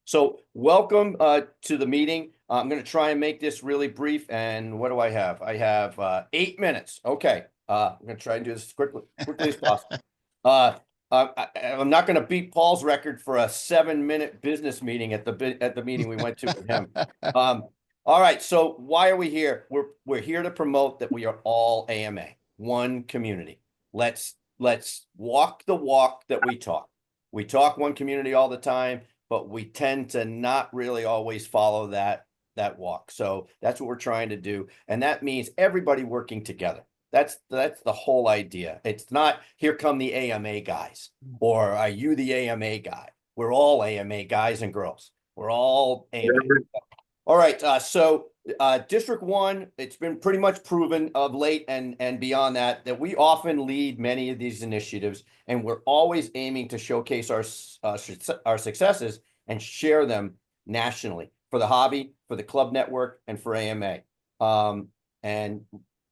So welcome to the meeting. I'm going to try and make this really brief. And what do I have? I have 8 minutes. Okay. I'm going to try and do this quickly as possible. I'm not going to beat Paul's record for a 7-minute business meeting at the meeting we went to with him. All right. So why are we here? We're here to promote that we are all AMA, one community. Let's walk the walk that we talk. We talk one community all the time, but we tend to not really always follow that walk. So that's what we're trying to do. And that means everybody working together. That's the whole idea. It's not here come the AMA guys, or are you the AMA guy? We're all AMA guys and girls. We're all AMA. All right. So District 1, it's been pretty much proven of late and beyond that we often lead many of these initiatives, and we're always aiming to showcase our successes and share them nationally for the hobby, for the club network, and for AMA. And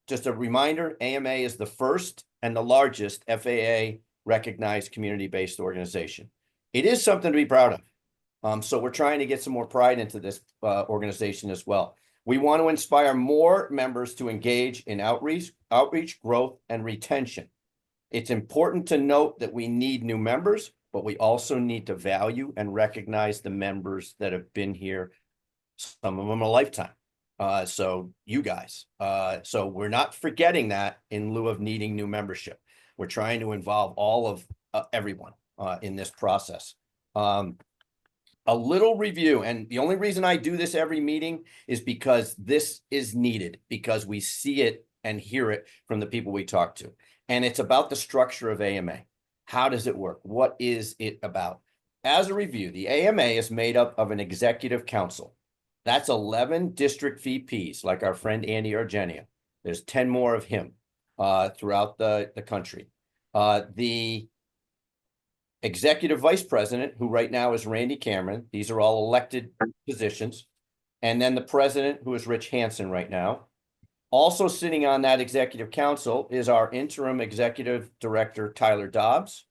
just a reminder, AMA is the first and the largest FAA recognized community-based organization. It is something to be proud of. So we're trying to get some more pride into this organization as well. We want to inspire more members to engage in outreach, growth, and retention. It's important to note that we need new members, but we also need to value and recognize the members that have been here, some of them a lifetime. So you guys, so we're not forgetting that in lieu of needing new membership. We're trying to involve all of everyone in this process. A little review, and the only reason I do this every meeting is because this is needed, because we see it and hear it from the people we talk to. And it's about the structure of AMA. How does it work? What is it about? As a review, the AMA is made up of an executive council. That's 11 district VPs, like our friend Andy Argenia. There's 10 more of him throughout the country. The executive vice president, who right now is Randy Cameron. These are all elected positions. And then the president, who is Rich Hansen right now. Also sitting on that executive council is our interim executive director, Tyler Dobbs,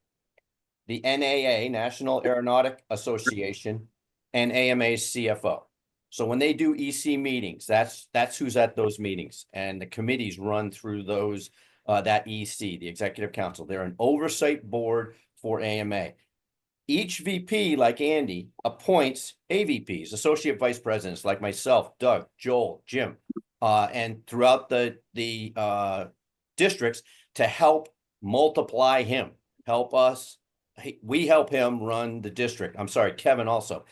the NAA, National Aeronautic Association, and AMA's CFO. So when they do EC meetings, that's who's at those meetings. And the committees run through those, that EC, the executive council. They're an oversight board for AMA. Each VP, like Andy, appoints AVPs, associate vice presidents, like myself, Doug, Joel, Jim, and throughout the districts to help multiply him, help us. We help him run the district. I'm sorry, Kevin also.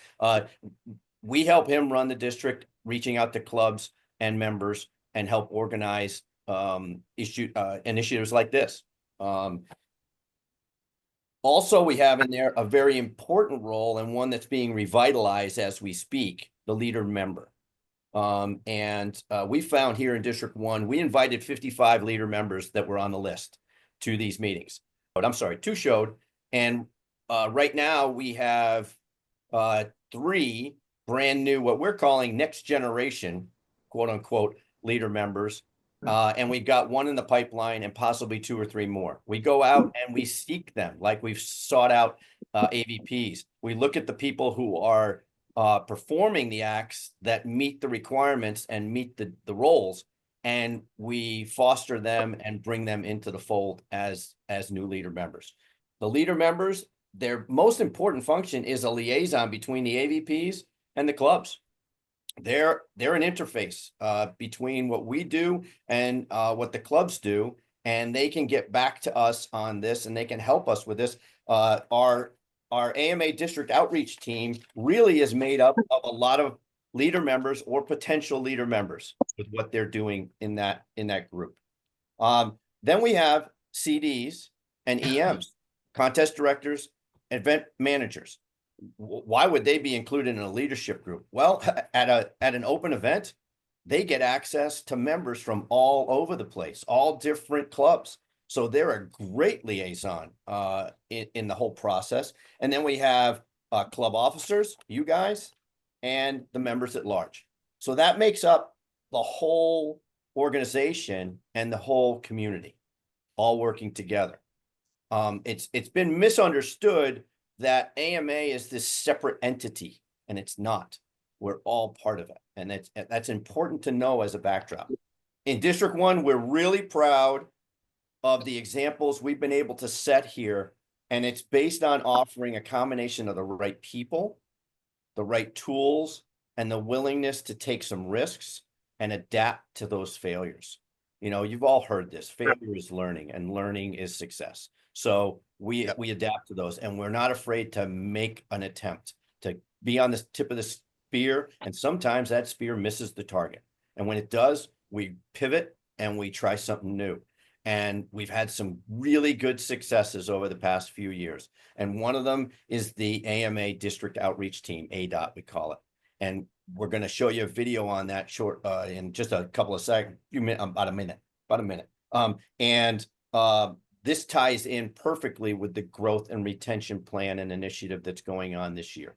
We help him run the district, reaching out to clubs and members and help organize initiatives like this. Also, we have in there a very important role, and one that's being revitalized as we speak, the leader member. We found here in District 1, we invited 55 leader members that were on the list to these meetings. But I'm sorry, 2 showed. And right now we have 3 brand new, what we're calling next generation, quote unquote, leader members. And we've got 1 in the pipeline and possibly 2 or 3 more. We go out and we seek them like we've sought out AVPs. We look at the people who are performing the acts that meet the requirements and meet the roles, and we foster them and bring them into the fold as new leader members. The leader members, their most important function is a liaison between the AVPs and the clubs. They're an interface between what we do and what the clubs do, and they can get back to us on this, and they can help us with this. Our AMA district outreach team really is made up of a lot of leader members or potential leader members with what they're doing in that group. Then we have CDs and EMs, contest directors, event managers. Why would they be included in a leadership group? Well, at an open event, they get access to members from all over the place, all different clubs. So they're a great liaison in the whole process. And then we have club officers, you guys, and the members at large. So that makes up the whole organization and the whole community all working together. It's been misunderstood that AMA is this separate entity and it's not. We're all part of it. And that's important to know as a backdrop. In District 1, we're really proud of the examples we've been able to set here. And it's based on offering a combination of the right people, the right tools, and the willingness to take some risks and adapt to those failures. You know, you've all heard this: failure is learning, and learning is success. So we adapt to those, and we're not afraid to make an attempt to be on the tip of the spear. And sometimes that spear misses the target. And when it does, we pivot and we try something new. And we've had some really good successes over the past few years. And one of them is the AMA District Outreach Team, ADOT, we call it. And we're going to show you a video on that short in just a couple of seconds, about a minute. This ties in perfectly with the growth and retention plan and initiative that's going on this year.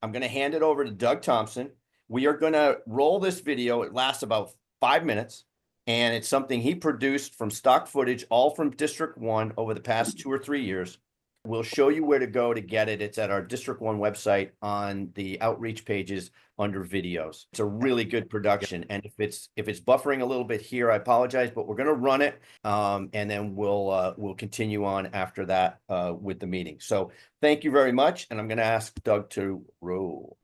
I'm going to hand it over to Doug Thompson. We are going to roll this video. It lasts about 5 minutes. And it's something he produced from stock footage, all from District 1 over the past 2 or 3 years. We'll show you where to go to get it. It's at our District 1 website on the outreach pages under videos. It's a really good production. And if it's buffering a little bit here, I apologize, but we're going to run it. And then we'll continue on after that with the meeting. So thank you very much. And I'm going to ask Doug to roll.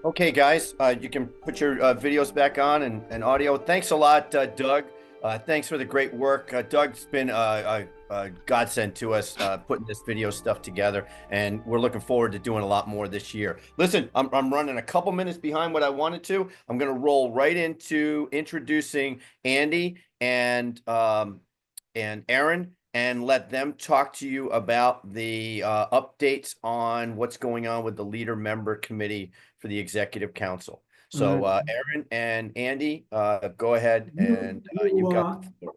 Okay, guys, you can put your videos back on and audio. Thanks a lot, Doug. Thanks for the great work. Doug's been a godsend to us putting this video stuff together, and we're looking forward to doing a lot more this year. Listen, I'm running a couple minutes behind what I wanted to. I'm going to roll right into introducing Andy and Aaron, and let them talk to you about the updates on what's going on with the Leader Member Committee for the Executive Council. So Aaron and Andy, go ahead, and you've got the floor.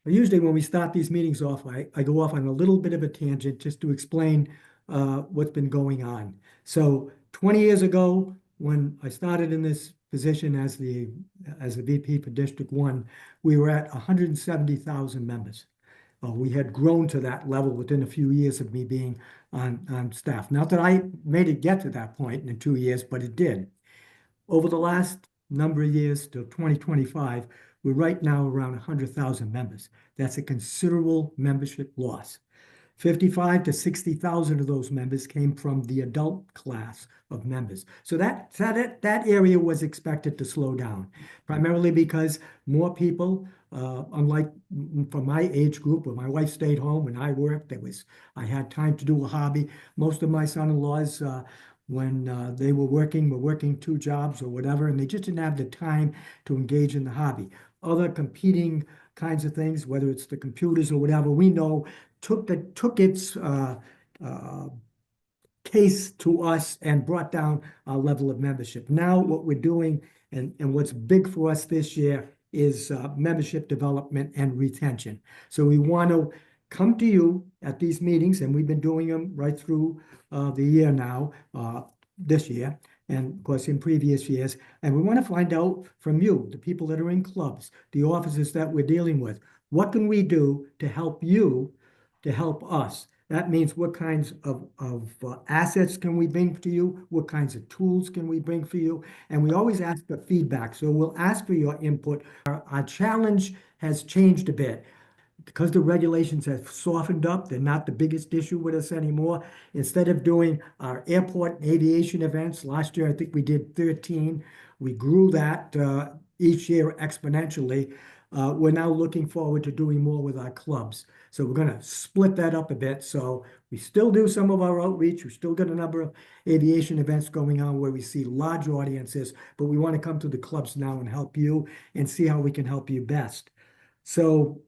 Usually when we start these meetings off, I go off on a little bit of a tangent just to explain what's been going on. So 20 years ago, when I started in this position as the VP for District 1, we were at 170,000 members. We had grown to that level within a few years of me being on staff. Not that I made it get to that point in 2 years, but it did. Over the last number of years to 2025, we're right now around 100,000 members. That's a considerable membership loss. 55 to 60,000 of those members came from the adult class of members. So that area was expected to slow down, primarily because more people, unlike from my age group, where my wife stayed home and I worked, I had time to do a hobby. Most of my son-in-laws, when they were working 2 jobs or whatever, and they just didn't have the time to engage in the hobby. Other competing kinds of things, whether it's the computers or whatever, we know took its case to us and brought down our level of membership. Now what we're doing and what's big for us this year is membership development and retention. So we want to come to you at these meetings, and we've been doing them right through the year now, this year, and of course in previous years. And we want to find out from you, the people that are in clubs, the officers that we're dealing with, what can we do to help you, to help us? That means what kinds of assets can we bring to you? What kinds of tools can we bring for you? And we always ask for feedback. So we'll ask for your input. Our challenge has changed a bit. Because the regulations have softened up, they're not the biggest issue with us anymore. Instead of doing our airport and aviation events, last year I think we did 13. We grew that each year exponentially. We're now looking forward to doing more with our clubs. So we're going to split that up a bit. So we still do some of our outreach. We still got a number of aviation events going on where we see large audiences, but we want to come to the clubs now and help you and see how we can help you best. So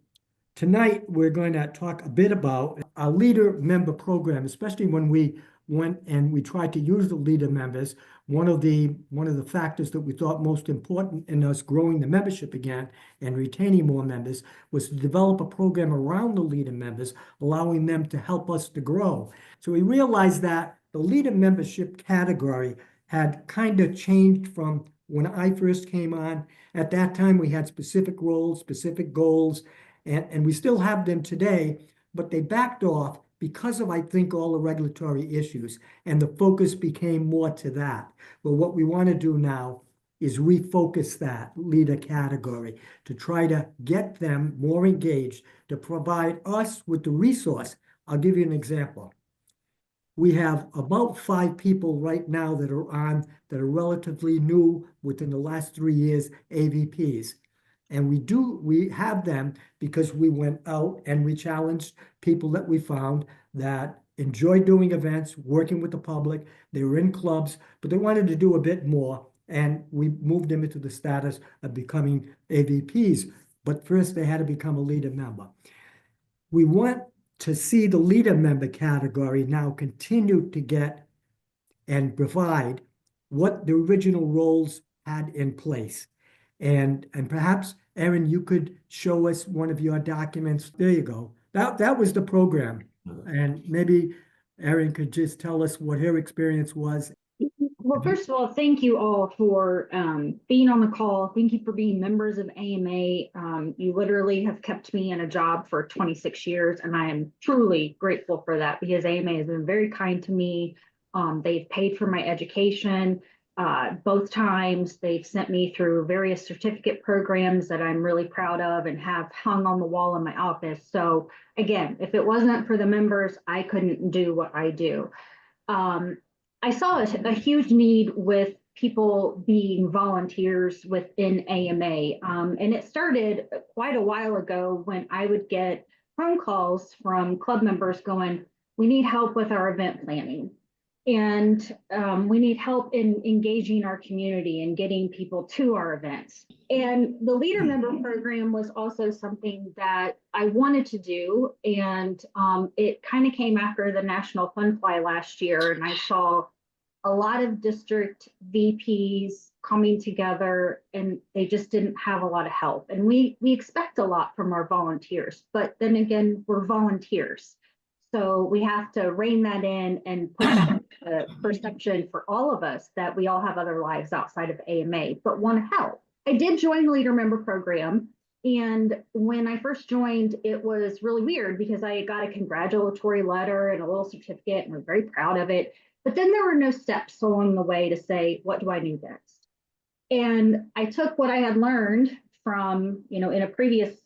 tonight, we're going to talk a bit about our Leader Member Program, especially when we went and we tried to use the leader members. One of the factors that we thought most important in us growing the membership again and retaining more members was to develop a program around the leader members, allowing them to help us to grow. So we realized that the leader membership category had kind of changed from when I first came on. At that time, we had specific roles, specific goals, and we still have them today, but they backed off because of, I think, all the regulatory issues, and the focus became more to that. But what we want to do now is refocus that leader category to try to get them more engaged, to provide us with the resource. I'll give you an example. We have about 5 people right now that are relatively new within the last 3 years, AVPs. And we have them because we went out and we challenged people that we found that enjoyed doing events, working with the public. They were in clubs, but they wanted to do a bit more. And we moved them into the status of becoming AVPs. But first they had to become a leader member. We want to see the leader member category now continue to get and provide what the original roles had in place. And perhaps, Erin, you could show us one of your documents. There you go. That was the program. And maybe Erin could just tell us what her experience was. Well, first of all, thank you all for being on the call. Thank you for being members of AMA. You literally have kept me in a job for 26 years, and I am truly grateful for that because AMA has been very kind to me. They've paid for my education both times. They've sent me through various certificate programs that I'm really proud of and have hung on the wall in my office. So again, if it wasn't for the members, I couldn't do what I do. I saw a huge need with people being volunteers within AMA. And it started quite a while ago when I would get phone calls from club members going, we need help with our event planning. And we need help in engaging our community and getting people to our events. And the leader member program was also something that I wanted to do. And it kind of came after the National Fun Fly last year. And I saw a lot of district VPs coming together and they just didn't have a lot of help. And we expect a lot from our volunteers, but then again, we're volunteers. So we have to rein that in and put that perception for all of us that we all have other lives outside of AMA, but want to help. I did join the leader member program. And when I first joined, it was really weird because I got a congratulatory letter and a little certificate and was very proud of it. But then there were no steps along the way to say, what do I do next? And I took what I had learned from, in a previous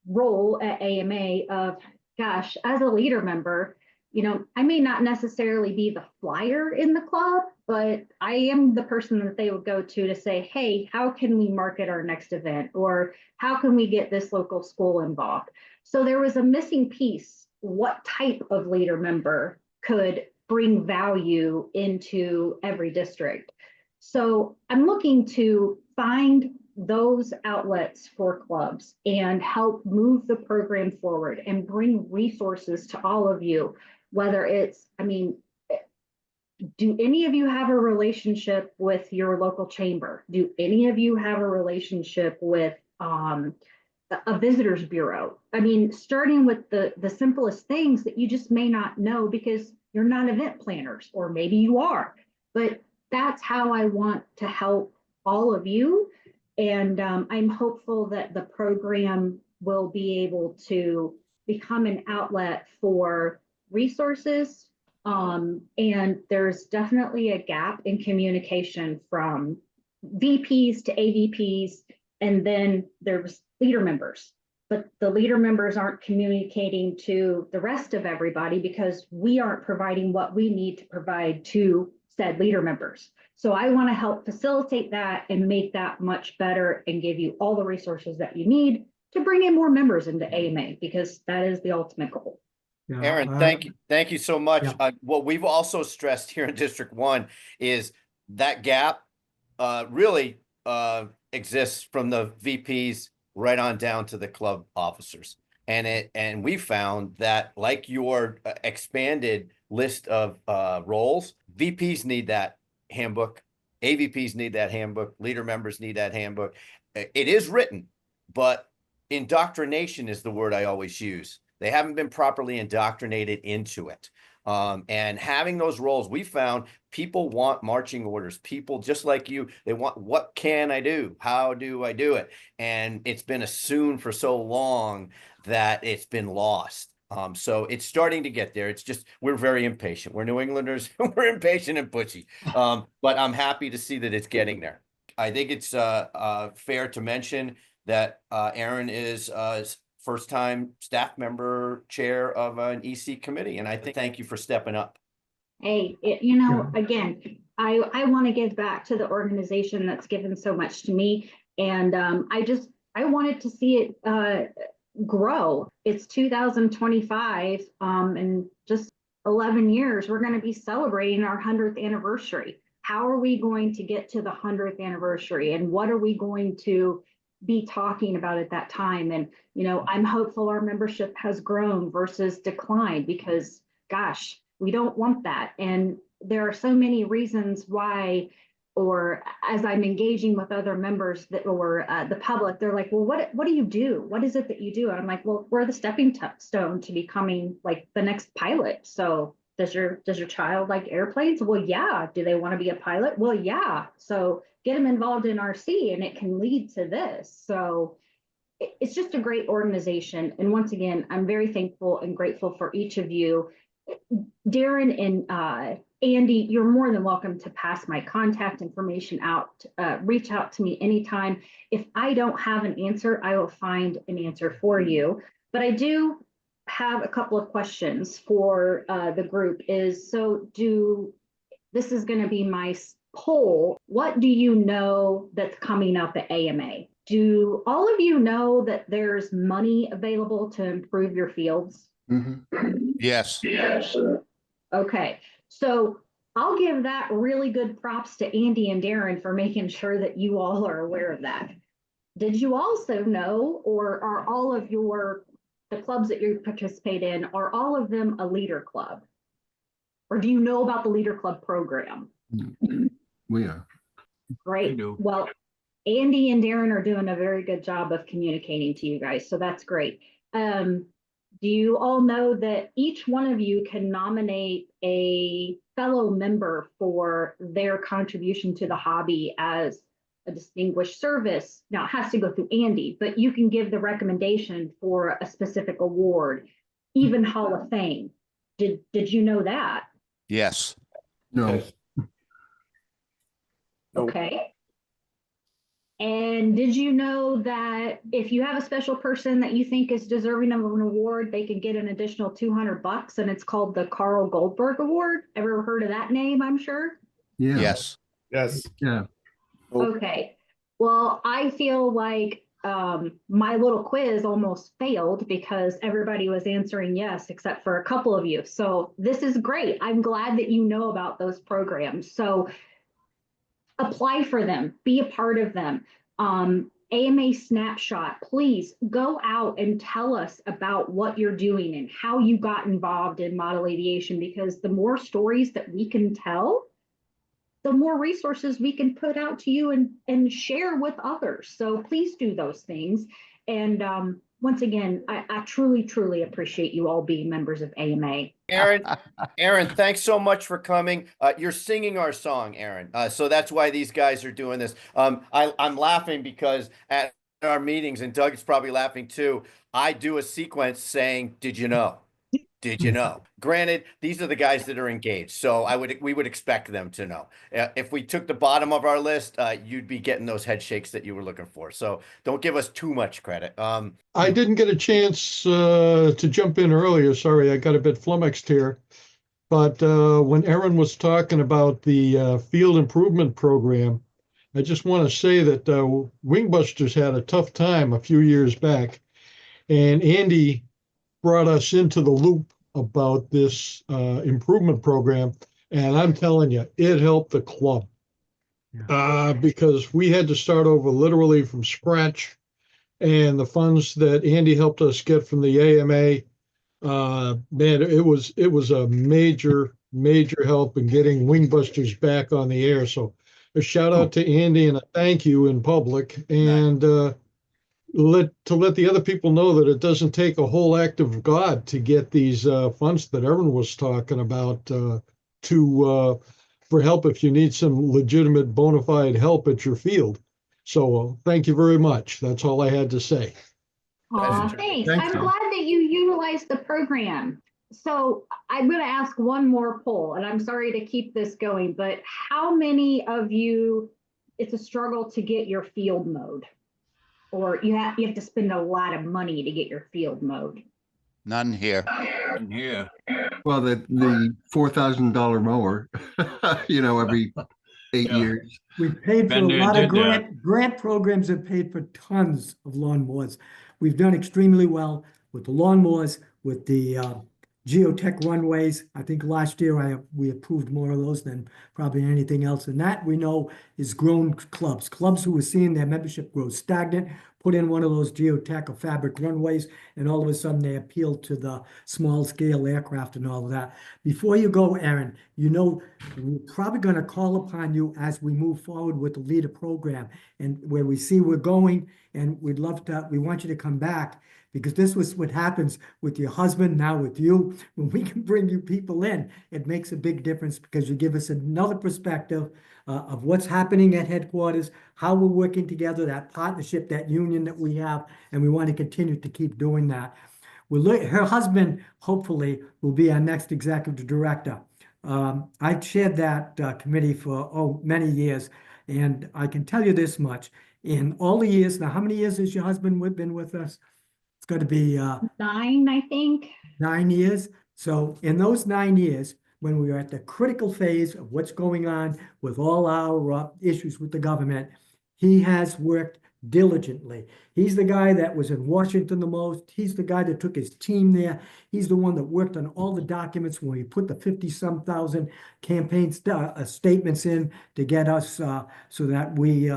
role at AMA of, gosh, as a leader member, I may not necessarily be the flyer in the club, but I am the person that they would go to say, hey, how can we market our next event? Or how can we get this local school involved? So there was a missing piece. What type of leader member could bring value into every district? So I'm looking to find those outlets for clubs and help move the program forward and bring resources to all of you, whether it's, do any of you have a relationship with your local chamber? Do any of you have a relationship with a visitors bureau? Starting with the simplest things that you just may not know because you're not event planners, or maybe you are, but that's how I want to help all of you. And I'm hopeful that the program will be able to become an outlet for resources. And there's definitely a gap in communication from VPs to AVPs, and then there's leader members. But the leader members aren't communicating to the rest of everybody because we aren't providing what we need to provide to said leader members. So I want to help facilitate that and make that much better and give you all the resources that you need to bring in more members into AMA, because that is the ultimate goal. Yeah, Erin, thank you. Thank you so much. Yeah. What we've also stressed here in District 1 is that gap really exists from the VPs right on down to the club officers. And we found that, like your expanded list of roles, VPs need that handbook, AVPs need that handbook, leader members need that handbook. It is written, but indoctrination is the word I always use. They haven't been properly indoctrinated into it. And having those roles, we found people want marching orders. People just like you, they want, what can I do? How do I do it? And it's been assumed for so long that it's been lost. So it's starting to get there. It's just, we're very impatient. We're New Englanders. We're impatient and pushy. But I'm happy to see that it's getting there. I think it's fair to mention that Aaron is first-time staff member, chair of an EC committee. And I think, thank you for stepping up. Hey, again, I want to give back to the organization that's given so much to me. And I wanted to see it grow. It's 2025, and just 11 years, we're going to be celebrating our 100th anniversary. How are we going to get to the 100th anniversary, and what are we going to be talking about at that time? And, I'm hopeful our membership has grown versus declined, because gosh, we don't want that. And there are so many reasons why, or as I'm engaging with other members that or the public, they're like, well, what do you do? What is it that you do? And I'm like, well, we're the stepping stone to becoming like the next pilot. So does your child like airplanes? Well, yeah. Do they want to be a pilot? Well, yeah. So get them involved in RC and it can lead to this. So it's just a great organization. And once again, I'm very thankful and grateful for each of you. Darren and Andy, you're more than welcome to pass my contact information out. Reach out to me anytime. If I don't have an answer, I will find an answer for you. But I do have a couple of questions for the group. This is going to be my poll. What do you know that's coming up at AMA? Do all of you know that there's money available to improve your fields? Mm-hmm. Yes. Yes. Okay, so I'll give that really good props to Andy and Darren for making sure that you all are aware of that. Did you also know, or are all of the clubs that you participate in, are all of them a leader club? Or do you know about the leader club program? We are. Great. Well, Andy and Darren are doing a very good job of communicating to you guys, so that's great. Do you all know that each one of you can nominate a fellow member for their contribution to the hobby as a distinguished service? Now, it has to go through Andy, but you can give the recommendation for a specific award, even Hall of Fame. Did you know that? Yes. No. Okay. And did you know that if you have a special person that you think is deserving of an award, they can get an additional $200, and it's called the Carl Goldberg Award? Ever heard of that name? I'm sure. Yeah. Yes. Yes. Yeah. Okay. Well, I feel like my little quiz almost failed because everybody was answering yes, except for a couple of you. So this is great. I'm glad that you know about those programs. So apply for them, be a part of them. AMA Snapshot, please go out and tell us about what you're doing and how you got involved in model aviation, because the more stories that we can tell, the more resources we can put out to you and share with others. So please do those things. And once again, I truly, truly appreciate you all being members of AMA. Aaron, thanks so much for coming. You're singing our song, Aaron. So that's why these guys are doing this. I'm laughing because at our meetings, and Doug is probably laughing too, I do a sequence saying, did you know? Did you know? Granted, these are the guys that are engaged, so we would expect them to know. If we took the bottom of our list, you'd be getting those head shakes that you were looking for. So don't give us too much credit. I didn't get a chance to jump in earlier. Sorry, I got a bit flummoxed here. But when Aaron was talking about the field improvement program, I just want to say that Wingbusters had a tough time a few years back, and Andy brought us into the loop about this improvement program. And I'm telling you, it helped the club because we had to start over literally from scratch. and the funds that Andy helped us get from the AMA. Man, it was a major help in getting Wingbusters back on the air. So a shout out to Andy and a thank you in public, and let the other people know that it doesn't take a whole act of God to get these funds that Erin was talking about for help if you need some legitimate bona fide help at your field. So thank you very much. That's all I had to say. Aw, thanks. Thank I'm you. glad that you utilized the program. So I'm going to ask one more poll, and I'm sorry to keep this going, but how many of you, it's a struggle to get your field mode? Or you have to spend a lot of money to get your field mode? None here. Yeah. Well, the $4,000 mower, every 8 Yeah. years. We've paid for Been a there, lot of did that. grant programs have paid for tons of lawnmowers. We've done extremely well with the lawnmowers, with the geotech runways. I think last year we approved more of those than probably anything else. And that we know is grown clubs. Clubs who were seeing their membership grow stagnant, put in one of those geotech or fabric runways, and all of a sudden they appealed to the small scale aircraft and all of that. Before you go, Aaron, we're probably going to call upon you as we move forward with the Leader program and where we see we're going, and we want you to come back, because this was what happens with your husband, now with you. When we can bring you people in, it makes a big difference, because you give us another perspective of what's happening at headquarters, how we're working together, that partnership, that union that we have, and we want to continue to keep doing that. Her husband, hopefully, will be our next executive director. I chaired that committee for many years, and I can tell you this much. In all the years, now how many years has your husband been with us? It's got to be 9, I think. 9 years. So in those 9 years, when we were at the critical phase of what's going on with all our issues with the government, he has worked diligently. He's the guy that was in Washington the most. He's the guy that took his team there. He's the one that worked on all the documents when we put the 50-some thousand campaign statements in to get us so that we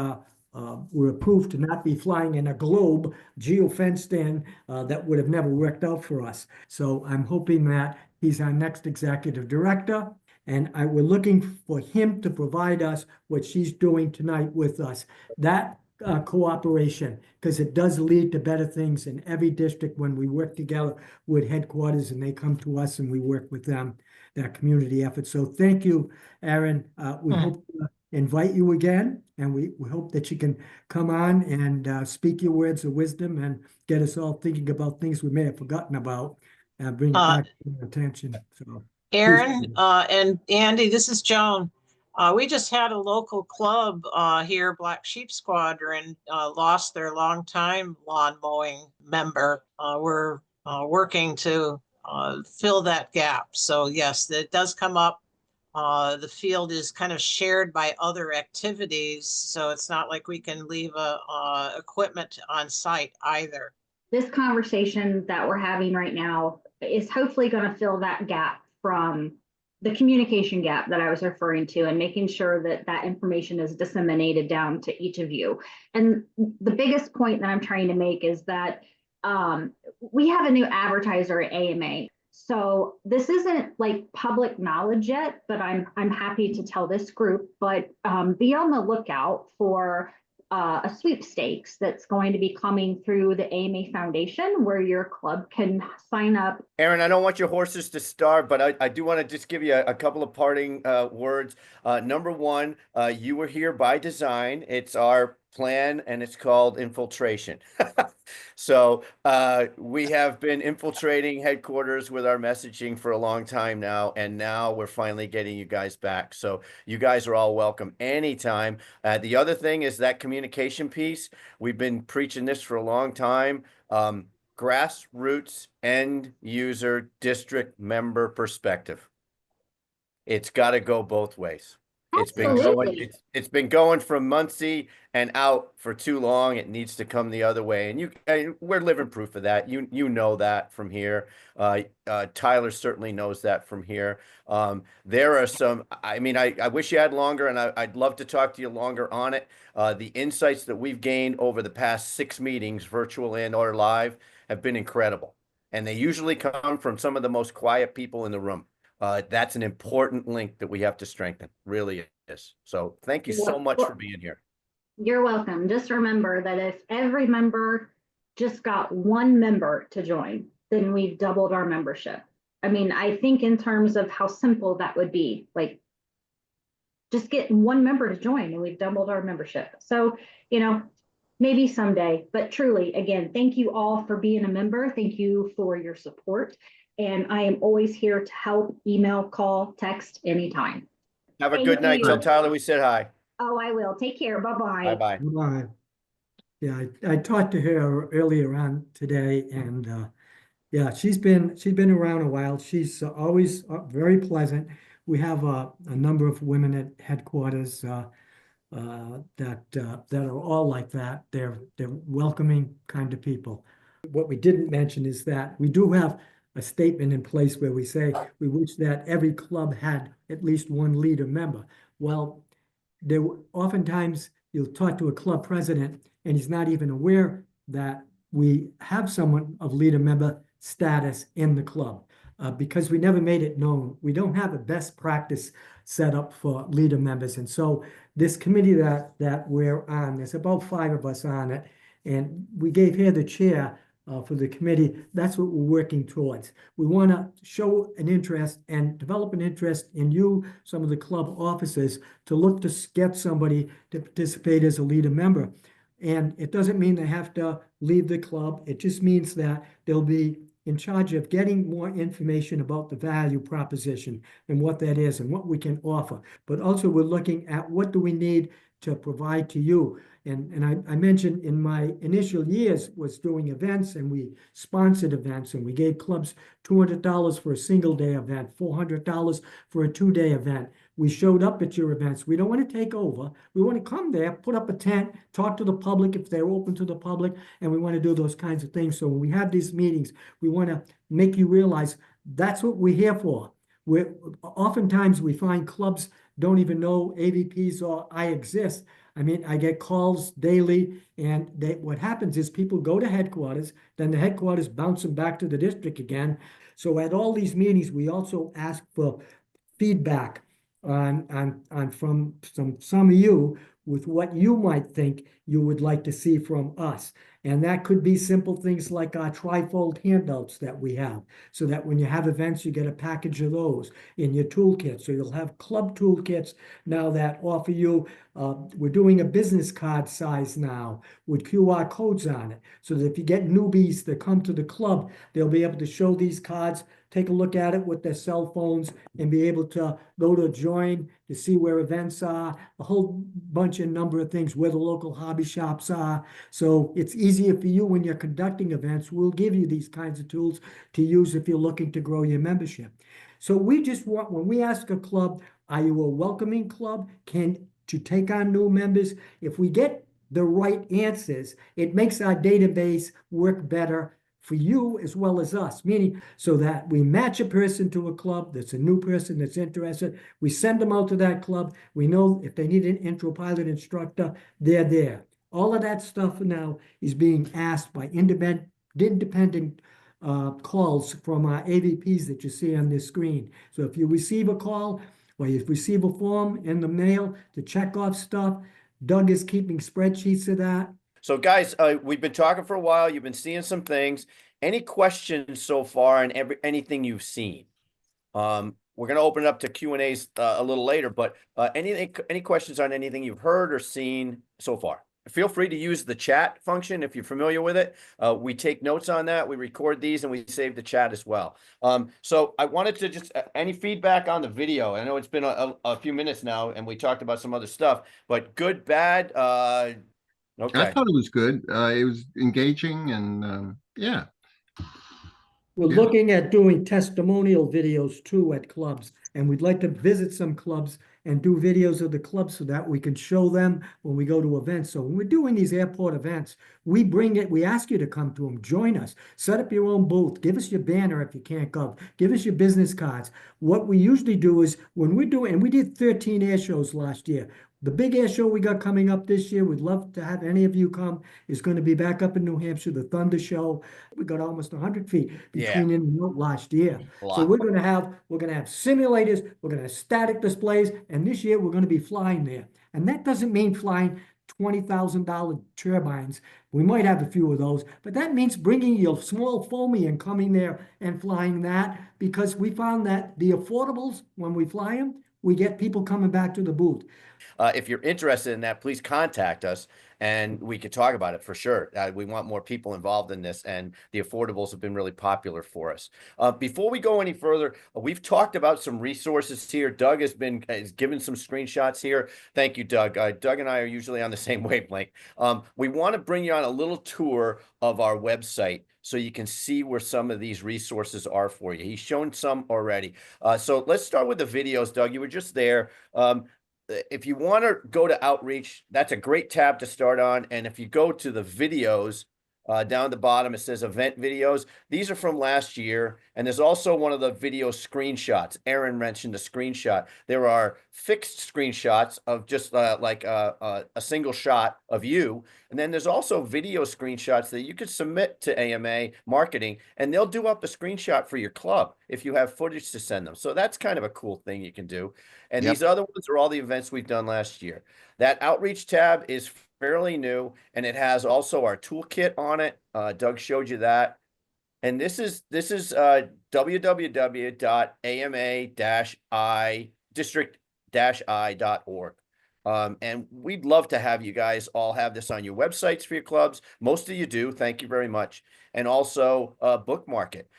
were approved to not be flying in a globe geo-fenced in that would have never worked out for us. So I'm hoping that he's our next executive director, and we're looking for him to provide us what she's doing tonight with us. That cooperation, because it does lead to better things in every district when we work together with headquarters and they come to us and we work with them, that community effort. So thank you, Aaron. We hope to invite you again, and we hope that you can come on and speak your words of wisdom and get us all thinking about things we may have forgotten about and bring it back to our attention. So, Aaron, and Andy, this is Joan. We just had a local club here, Black Sheep Squadron, lost their longtime lawn mowing member. We're working to fill that gap. So yes, it does come up. The field is kind of shared by other activities, so it's not like we can leave equipment on site either. This conversation that we're having right now is hopefully going to fill that gap from the communication gap that I was referring to, and making sure that that information is disseminated down to each of you. And the biggest point that I'm trying to make is that we have a new advertiser at AMA. So this isn't like public knowledge yet, but I'm happy to tell this group, but be on the lookout for a sweepstakes that's going to be coming through the AMA Foundation, where your club can sign up. Aaron, I don't want your horses to starve, but I do want to just give you a couple of parting words. Number one, you were here by design. It's our plan, and it's called infiltration. So we have been infiltrating headquarters with our messaging for a long time now, and now we're finally getting you guys back. So you guys are all welcome anytime. The other thing is that communication piece. We've been preaching this for a long time. Grassroots end user district member perspective. It's got to go both ways. It's been going, Absolutely. it's been going from Muncie and out for too long. It needs to come the other way. And we're living proof of that. You know that from here. Tyler certainly knows that from here. There are some, I mean, I wish you had longer, and I'd love to talk to you longer on it. The insights that we've gained over the past 6 meetings, virtual and or live, have been incredible. And they usually come from some of the most quiet people in the room. That's an important link that we have to strengthen. Really is. So thank you so much for being here. You're welcome. Just remember that if every member just got one member to join, then we've doubled our membership. I mean, I think in terms of how simple that would be, like just get one member to join and we've doubled our membership. So, you know, maybe someday, but truly, again, thank you all for being a member. Thank you for your support. And I am always here to help, email, call, text anytime. Have a Thank good night. you. Tell Tyler we said hi. Oh, I will. Take care. Bye-bye. Bye-bye. Right. Yeah, I talked to her earlier on today, and yeah, she's been around a while. She's always very pleasant. We have a number of women at headquarters that are all like that. They're welcoming kind of people. What we didn't mention is that we do have a statement in place where we say we wish that every club had at least one leader member. Well, there oftentimes you'll talk to a club president and he's not even aware that we have someone of leader member status in the club because we never made it known. We don't have a best practice set up for leader members. And so this committee that we're on, there's about 5 of us on it, and we gave her the chair for the committee. That's what we're working towards. We want to show an interest and develop an interest in you, some of the club officers, to look to get somebody to participate as a leader member. And it doesn't mean they have to leave the club. It just means that they'll be in charge of getting more information about the value proposition and what that is and what we can offer. But also we're looking at what do we need to provide to you. And I mentioned in my initial years was doing events, and we sponsored events, and we gave clubs $200 for a single day event, $400 for a 2-day event. We showed up at your events. We don't want to take over. We want to come there, put up a tent, talk to the public if they're open to the public, and we want to do those kinds of things. So when we have these meetings, we want to make you realize that's what we're here for. Oftentimes we find clubs don't even know AVPs or I exist. I mean, I get calls daily, and what happens is people go to headquarters, then the headquarters bounce them back to the district again. So at all these meetings, we also ask for feedback from some of you with what you might think you would like to see from us. And that could be simple things like our trifold handouts that we have, so that when you have events, you get a package of those in your toolkit. So you'll have club toolkits now that offer you, we're doing a business card size now with QR codes on it, so that if you get newbies that come to the club, they'll be able to show these cards, take a look at it with their cell phones, and be able to go to join to see where events are, a whole bunch of number of things, where the local hobby shops are. So it's easier for you when you're conducting events. We'll give you these kinds of tools to use if you're looking to grow your membership. So we just want, when we ask a club, are you a welcoming club? Can you take on new members? If we get the right answers, it makes our database work better for you as well as us, meaning so that we match a person to a club that's a new person that's interested. We send them out to that club. We know if they need an intro pilot instructor, they're there. All of that stuff now is being asked by independent calls from our AVPs that you see on this screen. So if you receive a call or you receive a form in the mail to check off stuff, Doug is keeping spreadsheets of that. So guys, we've been talking for a while. You've been seeing some things. Any questions so far on anything you've seen? We're going to open it up to Q&As a little later, but any questions on anything you've heard or seen so far? Feel free to use the chat function if you're familiar with it. We take notes on that. We record these and we save the chat as well. So I wanted to just, any feedback on the video? I know it's been a few minutes now and we talked about some other stuff, but good, bad, okay. I thought it was good. It was engaging, and yeah. We're looking at doing testimonial videos too at clubs, and we'd like to visit some clubs and do videos of the club so that we can show them when we go to events. So when we're doing these airport events, we bring it, we ask you to come to them, join us, set up your own booth, give us your banner if you can't go, give us your business cards. What we usually do is when we're doing, and we did 13 air shows last year. The big air show we got coming up this year, we'd love to have any of you come, is going to be back up in New Hampshire, the Thunder Show. We got almost 100 feet between in and out last year. A So lot. we're going to have simulators, we're going to have static displays, and this year we're going to be flying there. And that doesn't mean flying $20,000 turbines. We might have a few of those, but that means bringing your small foamy and coming there and flying that, because we found that the affordables, when we fly them, we get people coming back to the booth. If you're interested in that, please contact us and we could talk about it for sure. We want more people involved in this, and the affordables have been really popular for us. Before we go any further, we've talked about some resources here. Doug has given some screenshots here. Thank you, Doug. Doug and I are usually on the same wavelength. We want to bring you on a little tour of our website so you can see where some of these resources are for you. He's shown some already. So let's start with the videos, Doug. You were just there. If you want to go to outreach, that's a great tab to start on. And if you go to the videos, down at the bottom, it says event videos. These are from last year. And there's also one of the video screenshots. Aaron mentioned a screenshot. There are fixed screenshots of just like a single shot of you. And then there's also video screenshots that you could submit to AMA marketing, and they'll do up a screenshot for your club if you have footage to send them. So that's kind of a cool thing you can do. And Yep. these other ones are all the events we've done last year. That outreach tab is fairly new, and it has also our toolkit on it. Doug showed you that. And this is www.ama-i-district-i.org. And we'd love to have you guys all have this on your websites for your clubs. Most of you do. Thank you very much. And also bookmark it.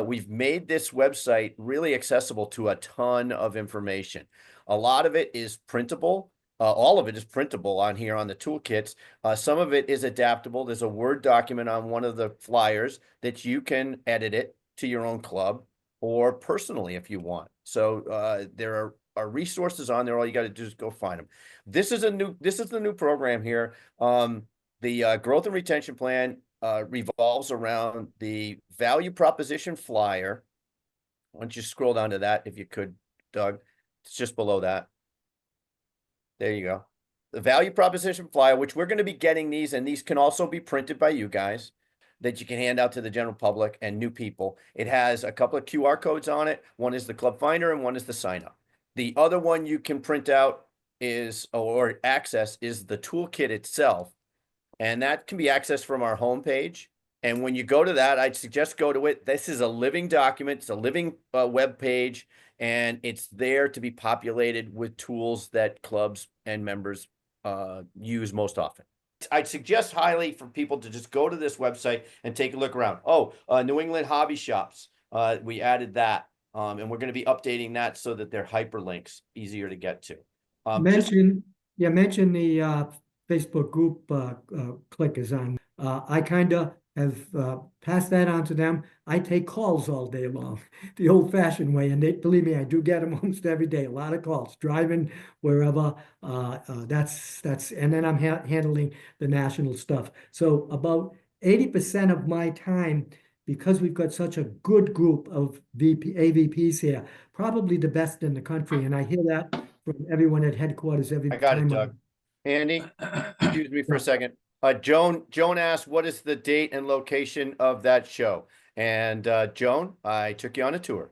We've made this website really accessible to a ton of information. A lot of it is printable. All of it is printable on here on the toolkits. Some of it is adaptable. There's a Word document on one of the flyers that you can edit it to your own club or personally if you want. So there are resources on there. All you got to do is go find them. This is the new program here. The growth and retention plan revolves around the value proposition flyer. Why don't you scroll down to that if you could, Doug? It's just below that. There you go. The value proposition flyer, which we're going to be getting these, and these can also be printed by you guys that you can hand out to the general public and new people. It has a couple of QR codes on it. One is the club finder and one is the sign up. The other one you can print out or access is the toolkit itself. And that can be accessed from our homepage. And when you go to that, I'd suggest go to it. This is a living document. It's a living web page, and it's there to be populated with tools that clubs and members use most often. I'd suggest highly for people to just go to this website and take a look around. Oh, New England Hobby Shops. We added that. And we're going to be updating that so that they're hyperlinks, easier to get to. Mention the Facebook group click is on. I kind of have passed that on to them. I take calls all day long, the old-fashioned way, and believe me, I do get them almost every day. A lot of calls, driving wherever. And then I'm handling the national stuff. So about 80% of my time, because we've got such a good group of AVPs here, probably the best in the country, and I hear that from everyone at headquarters every I got it, time. Doug. Andy, excuse me for a second. Joan asked, what is the date and location of that show? And Joan, I took you on a tour.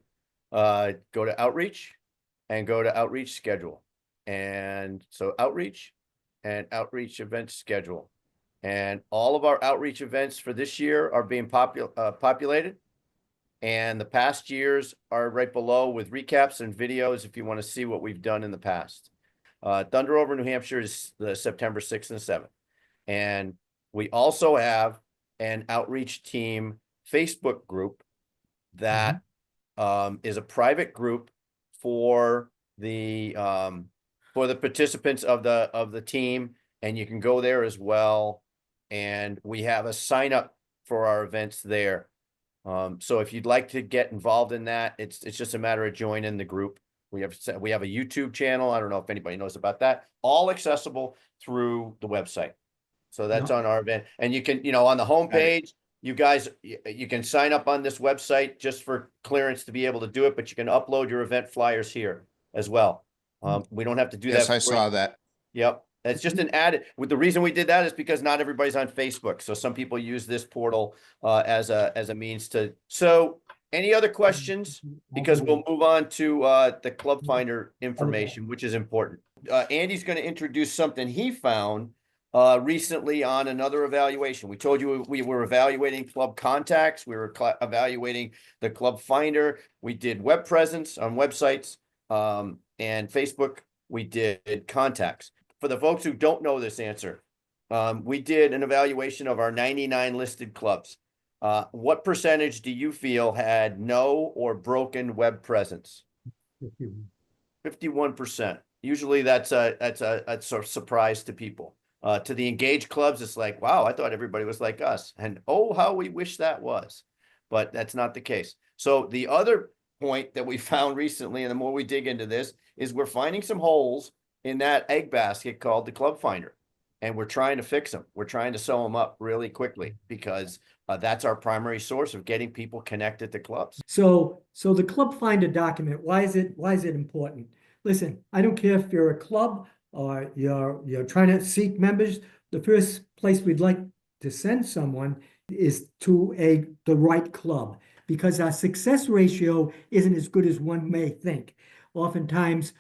Go to outreach and go to outreach schedule. And so outreach and outreach event schedule. And all of our outreach events for this year are being populated. And the past years are right below with recaps and videos if you want to see what we've done in the past. Thunder over New Hampshire is the September 6th and 7th. And we also have an outreach team Facebook group that is a private group for the participants of the team, and you can go there as well. And we have a sign up for our events there. So if you'd like to get involved in that, it's just a matter of joining the group. We have a YouTube channel. I don't know if anybody knows about that. All accessible through the website. So that's on our event. And you can, on the homepage, you guys, you can sign up on this website just for clearance to be able to do it, but you can upload your event flyers here as well. We don't have to do that. Yes, I for saw you. that. Yep. It's just an added, with the reason we did that is because not everybody's on Facebook. So some people use this portal as a means to, so any other questions? Because we'll move on to the Club Finder information, which is important. Andy's going to introduce something he found recently on another evaluation. We told you we were evaluating club contacts. We were evaluating the Club Finder. We did web presence on websites and Facebook. We did contacts. For the folks who don't know this answer, we did an evaluation of our 99 listed clubs. What percentage do you feel had no or broken web presence? 51%. Usually that's a sort of surprise to people. To the engaged clubs, it's like, wow, I thought everybody was like us. And oh, how we wish that was. But that's not the case. So the other point that we found recently, and the more we dig into this, is we're finding some holes in that egg basket called the Club Finder. And we're trying to fix them. We're trying to sew them up really quickly because that's our primary source of getting people connected to clubs. So the Club Finder document, why is it important? Listen, I don't care if you're a club or you're trying to seek members. The first place we'd like to send someone is to the right club, because our success ratio isn't as good as one may think. Oftentimes,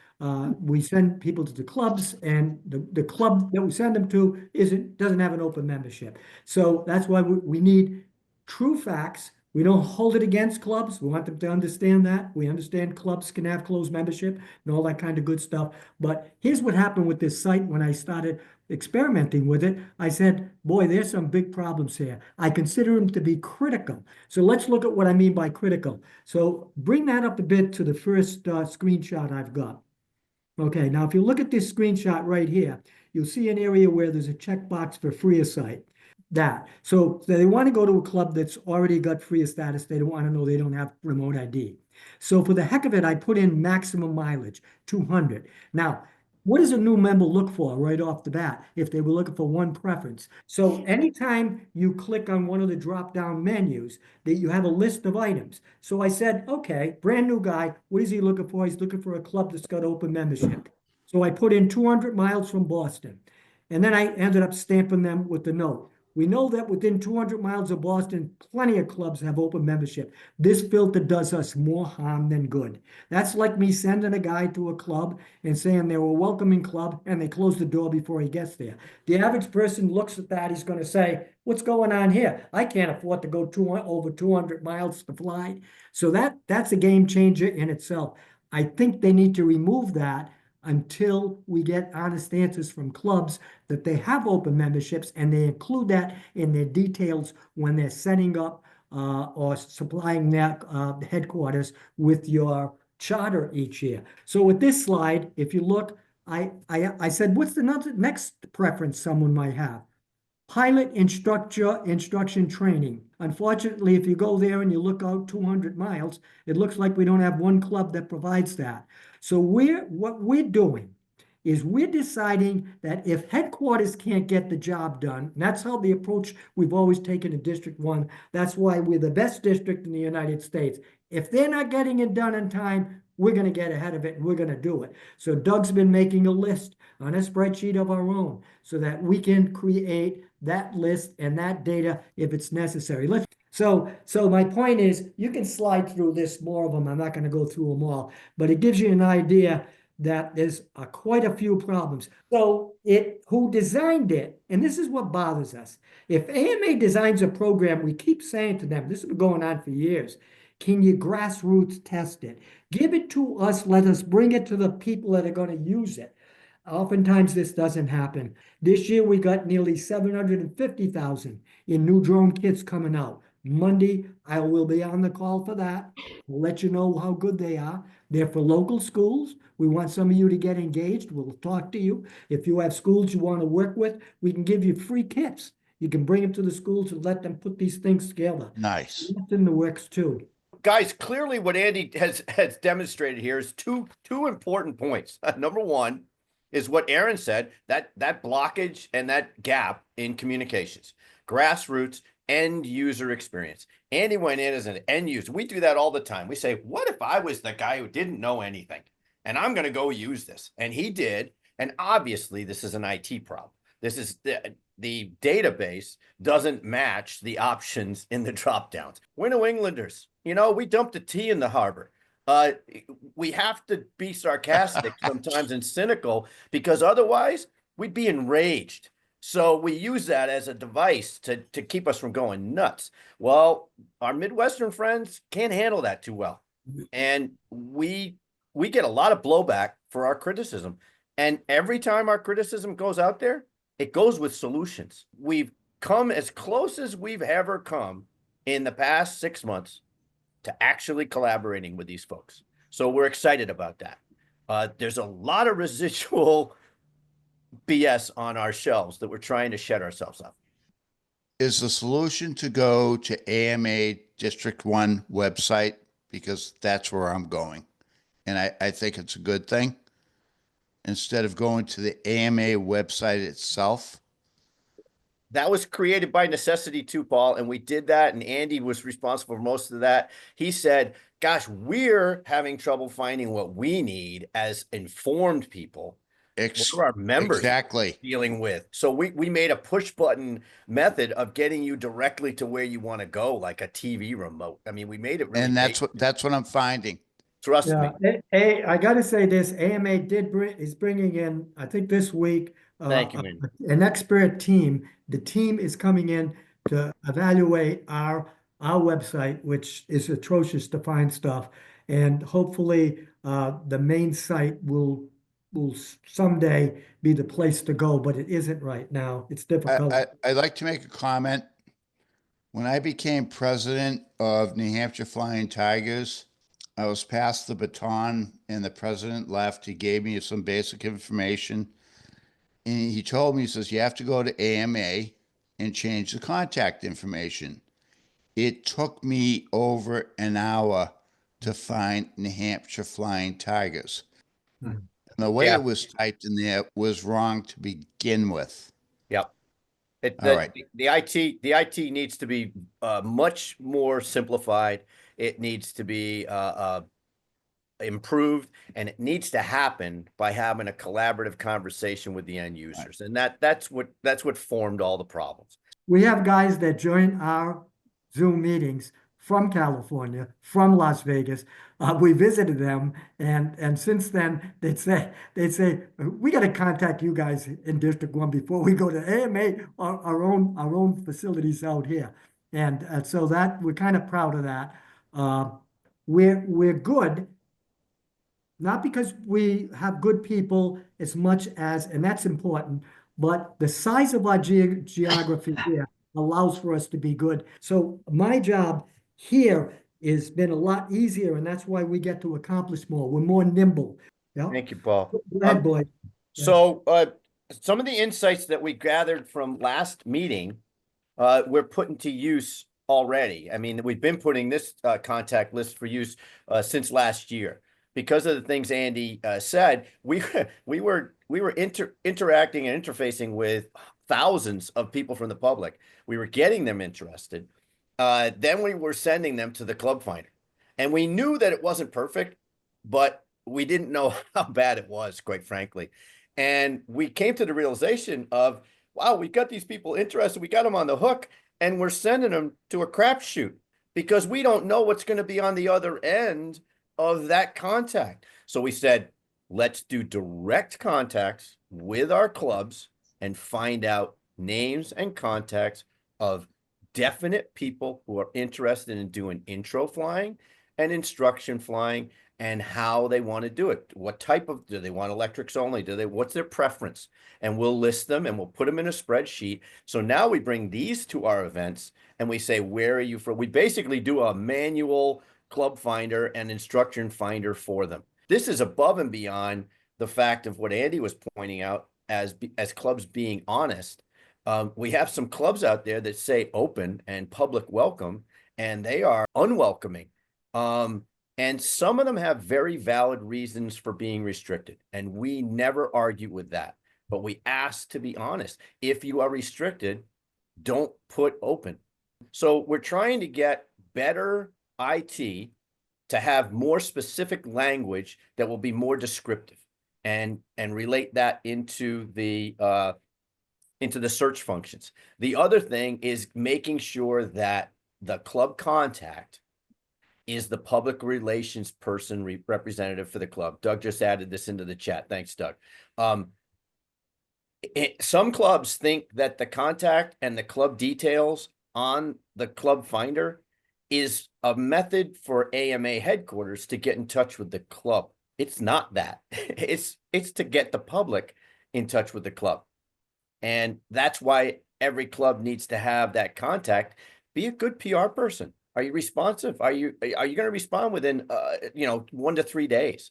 we send people to the clubs, and the club that we send them to doesn't have an open membership. So that's why we need true facts. We don't hold it against clubs. We want them to understand that. We understand clubs can have closed membership and all that kind of good stuff. But here's what happened with this site when I started experimenting with it. I said, boy, there's some big problems here. I consider them to be critical. So let's look at what I mean by critical. So bring that up a bit to the first screenshot I've got. Okay, now if you look at this screenshot right here, you'll see an area where there's a checkbox for freer site. So they want to go to a club that's already got freer status. They don't want to know they don't have remote ID. So for the heck of it, I put in maximum mileage, 200. Now, what does a new member look for right off the bat if they were looking for one preference? So anytime you click on one of the drop-down menus, that you have a list of items. So I said, okay, brand new guy, what is he looking for? He's looking for a club that's got open membership. So I put in 200 miles from Boston. And then I ended up stamping them with the note. We know that within 200 miles of Boston, plenty of clubs have open membership. This filter does us more harm than good. That's like me sending a guy to a club and saying they're a welcoming club and they close the door before he gets there. The average person looks at that, he's going to say, what's going on here? I can't afford to go over 200 miles to fly. So that's a game changer in itself. I think they need to remove that until we get honest answers from clubs that they have open memberships, and they include that in their details when they're setting up or supplying their headquarters with your charter each year. So with this slide, if you look, I said, what's the next preference someone might have? Pilot instruction training. Unfortunately, if you go there and you look out 200 miles, it looks like we don't have one club that provides that. So what we're doing is we're deciding that if headquarters can't get the job done, and that's how the approach we've always taken in District 1. That's why we're the best district in the United States. If they're not getting it done in time, we're going to get ahead of it and we're going to do it. So Doug's been making a list on a spreadsheet of our own so that we can create that list and that data if it's necessary. So my point is, you can slide through this, more of them. I'm not going to go through them all, but it gives you an idea that there's quite a few problems. So who designed it, and this is what bothers us. If AMA designs a program, we keep saying to them, this has been going on for years, can you grassroots test it? Give it to us, let us bring it to the people that are going to use it. Oftentimes this doesn't happen. This year we got nearly 750,000 in new drone kits coming out. Monday, I will be on the call for that. We'll let you know how good they are. They're for local schools. We want some of you to get engaged. We'll talk to you. If you have schools you want to work with, we can give you free kits. You can bring them to the schools and let them put these things together. Nice. That's in the works too. guys, clearly what Andy has demonstrated here is two important points. Number one is what Aaron said, that blockage and that gap in communications, grassroots, end user experience. Andy went in as an end user. We do that all the time. We say, what if I was the guy who didn't know anything and I'm going to go use this? And he did. And obviously this is an IT problem. This is the database doesn't match the options in the drop downs. We're New Englanders. You know, we dumped a tea in the harbor. We have to be sarcastic sometimes and cynical, because otherwise we'd be enraged. So we use that as a device to keep us from going nuts. Well, our Midwestern friends can't handle that too well. And we get a lot of blowback for our criticism. And every time our criticism goes out there, it goes with solutions. We've come as close as we've ever come in the past 6 months to actually collaborating with these folks. So we're excited about that. There's a lot of residual BS on our shelves that we're trying to shed ourselves of. Is the solution to go to AMA District 1 website? Because that's where I'm going. And I think it's a good thing. Instead of going to the AMA website itself. That was created by necessity too, Paul, and we did that, and Andy was responsible for most of that. He said, gosh, we're having trouble finding what we need as informed people. What are our members Exactly dealing with? So we made a push button method of getting you directly to where you want to go, like a TV remote. I mean, we made it really and basic. that's what I'm finding. Trust me. I got to say this, AMA is bringing in, I think this week, Thank you, man. an expert team. The team is coming in to evaluate our website, which is atrocious to find stuff. And hopefully the main site will someday be the place to go, but it isn't right now. It's difficult. I'd like to make a comment. When I became president of New Hampshire Flying Tigers, I was passed the baton and the president left. He gave me some basic information. And he told me, he says, you have to go to AMA and change the contact information. It took me over an hour to find New Hampshire Flying Tigers. And the way it was typed in there was wrong to begin with. Yep. All right. The IT needs to be much more simplified. It needs to be improved, and it needs to happen by having a collaborative conversation with the end users. And that's what formed all the problems. We have guys that join our Zoom meetings from California, from Las Vegas. We visited them, and since then they'd say we got to contact you guys in District 1 before we go to AMA, our own facilities out here. And so that we're kind of proud of that. We're good, not because we have good people as much as, and that's important, but the size of our geography here allows for us to be good. So my job here has been a lot easier, and that's why we get to accomplish more. We're more nimble. Yeah. Thank you, Paul. Go ahead, boy. So some of the insights that we gathered from last meeting, we're putting to use already. I mean, we've been putting this contact list for use since last year. Because of the things Andy said, we were interacting and interfacing with thousands of people from the public. We were getting them interested. Then we were sending them to the Club Finder. And we knew that it wasn't perfect, but we didn't know how bad it was, quite frankly. And we came to the realization of, wow, we got these people interested. We got them on the hook, and we're sending them to a crapshoot because we don't know what's going to be on the other end of that contact. So we said, let's do direct contacts with our clubs and find out names and contacts of definite people who are interested in doing intro flying and instruction flying and how they want to do it. What type of, do they want electrics only? What's their preference? And we'll list them and we'll put them in a spreadsheet. So now we bring these to our events and we say, where are you from? We basically do a manual club finder and instruction finder for them. This is above and beyond the fact of what Andy was pointing out as clubs being honest. We have some clubs out there that say open and public welcome, and they are unwelcoming. And some of them have very valid reasons for being restricted, and we never argue with that. But we ask to be honest. If you are restricted, don't put open. So we're trying to get better IT to have more specific language that will be more descriptive and relate that into the search functions. The other thing is making sure that the club contact is the public relations person representative for the club. Doug just added this into the chat. Thanks, Doug. Some clubs think that the contact and the club details on the club finder is a method for AMA headquarters to get in touch with the club. It's not that. It's to get the public in touch with the club. And that's why every club needs to have that contact. Be a good PR person. Are you responsive? Are you going to respond within 1 to 3 days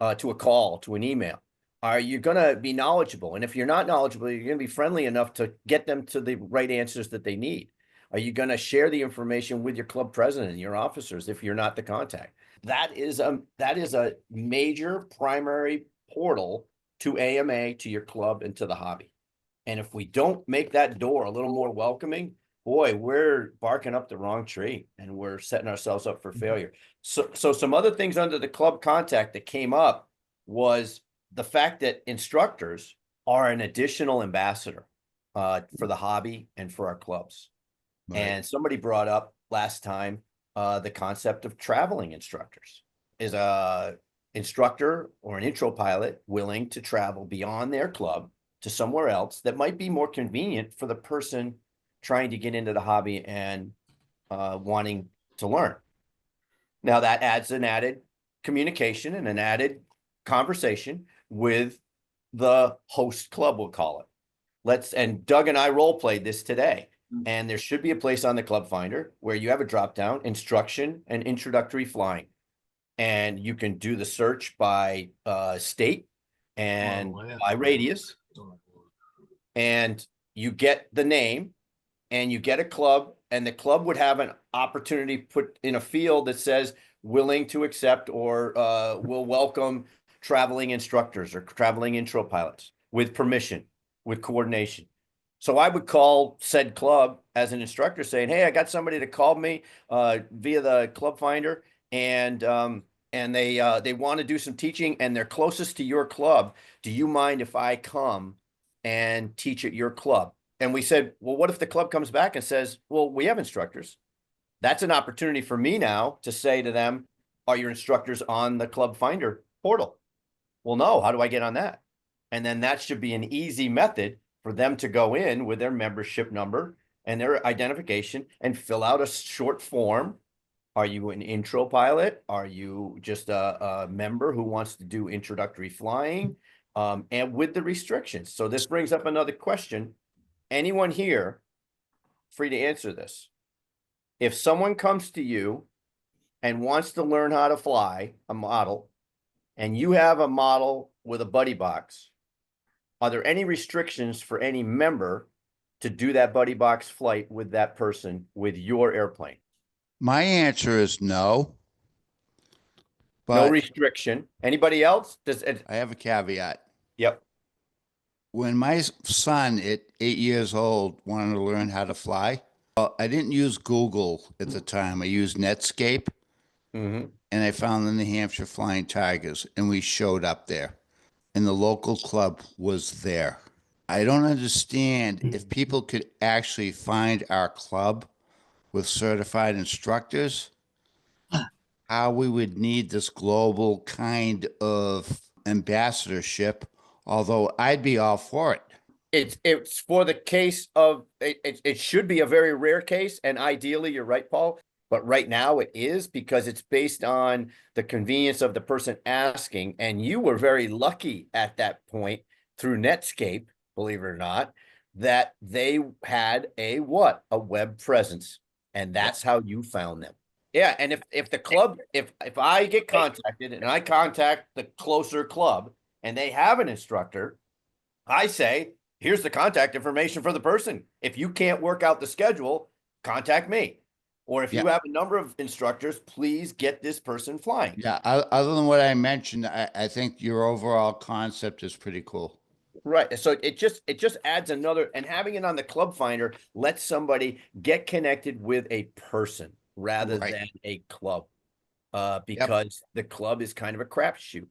to a call, to an email? Are you going to be knowledgeable? And if you're not knowledgeable, you're going to be friendly enough to get them to the right answers that they need. Are you going to share the information with your club president and your officers if you're not the contact? That is a major primary portal to AMA, to your club, and to the hobby. And if we don't make that door a little more welcoming, boy, we're barking up the wrong tree and we're setting ourselves up for failure. So some other things under the club contact that came up was the fact that instructors are an additional ambassador for the hobby and for our clubs. Right. And somebody brought up last time the concept of traveling instructors. Is a instructor or an intro pilot willing to travel beyond their club to somewhere else that might be more convenient for the person trying to get into the hobby and wanting to learn? Now that adds an added communication and an added conversation with the host club, we'll call it. And Doug and I role played this today. And there should be a place on the club finder where you have a drop down, instruction and introductory flying. And you can do the search by state and by radius. And you get the name and you get a club, and the club would have an opportunity put in a field that says willing to accept or will welcome traveling instructors or traveling intro pilots with permission, with coordination. So I would call said club as an instructor saying, hey, I got somebody that called me via the club finder, and they want to do some teaching and they're closest to your club. Do you mind if I come and teach at your club? And we said, well, what if the club comes back and says, well, we have instructors? That's an opportunity for me now to say to them, are your instructors on the club finder portal? Well, no, how do I get on that? And then that should be an easy method for them to go in with their membership number and their identification and fill out a short form. Are you an intro pilot? Are you just a member who wants to do introductory flying? And with the restrictions. So this brings up another question. Anyone here free to answer this? If someone comes to you and wants to learn how to fly a model, and you have a model with a buddy box, are there any restrictions for any member to do that buddy box flight with that person with your airplane? My answer is no. No restriction. Anybody else? I have a caveat. Yep. When my son at 8 years old wanted to learn how to fly, I didn't use Google at the time. I used Netscape. Mm-hmm. And I found the New Hampshire Flying Tigers, and we showed up there. And the local club was there. I don't understand if people could actually find our club with certified instructors, how we would need this global kind of ambassadorship, although I'd be all for it. It's for the case of, it should be a very rare case, and ideally, you're right, Paul, but right now it is because it's based on the convenience of the person asking, and you were very lucky at that point through Netscape, believe it or not, that they had a web presence, and that's how you found them. Yeah, and if the club, if I get contacted and I contact the closer club and they have an instructor, I say, here's the contact information for the person. If you can't work out the schedule, contact me. Or if you have a number of instructors, please get this person flying. Yeah, other than what I mentioned, I think your overall concept is pretty cool. Right. So it just adds another, and having it on the Club Finder lets somebody get connected with a person rather than a club. Because the club is kind of a crapshoot.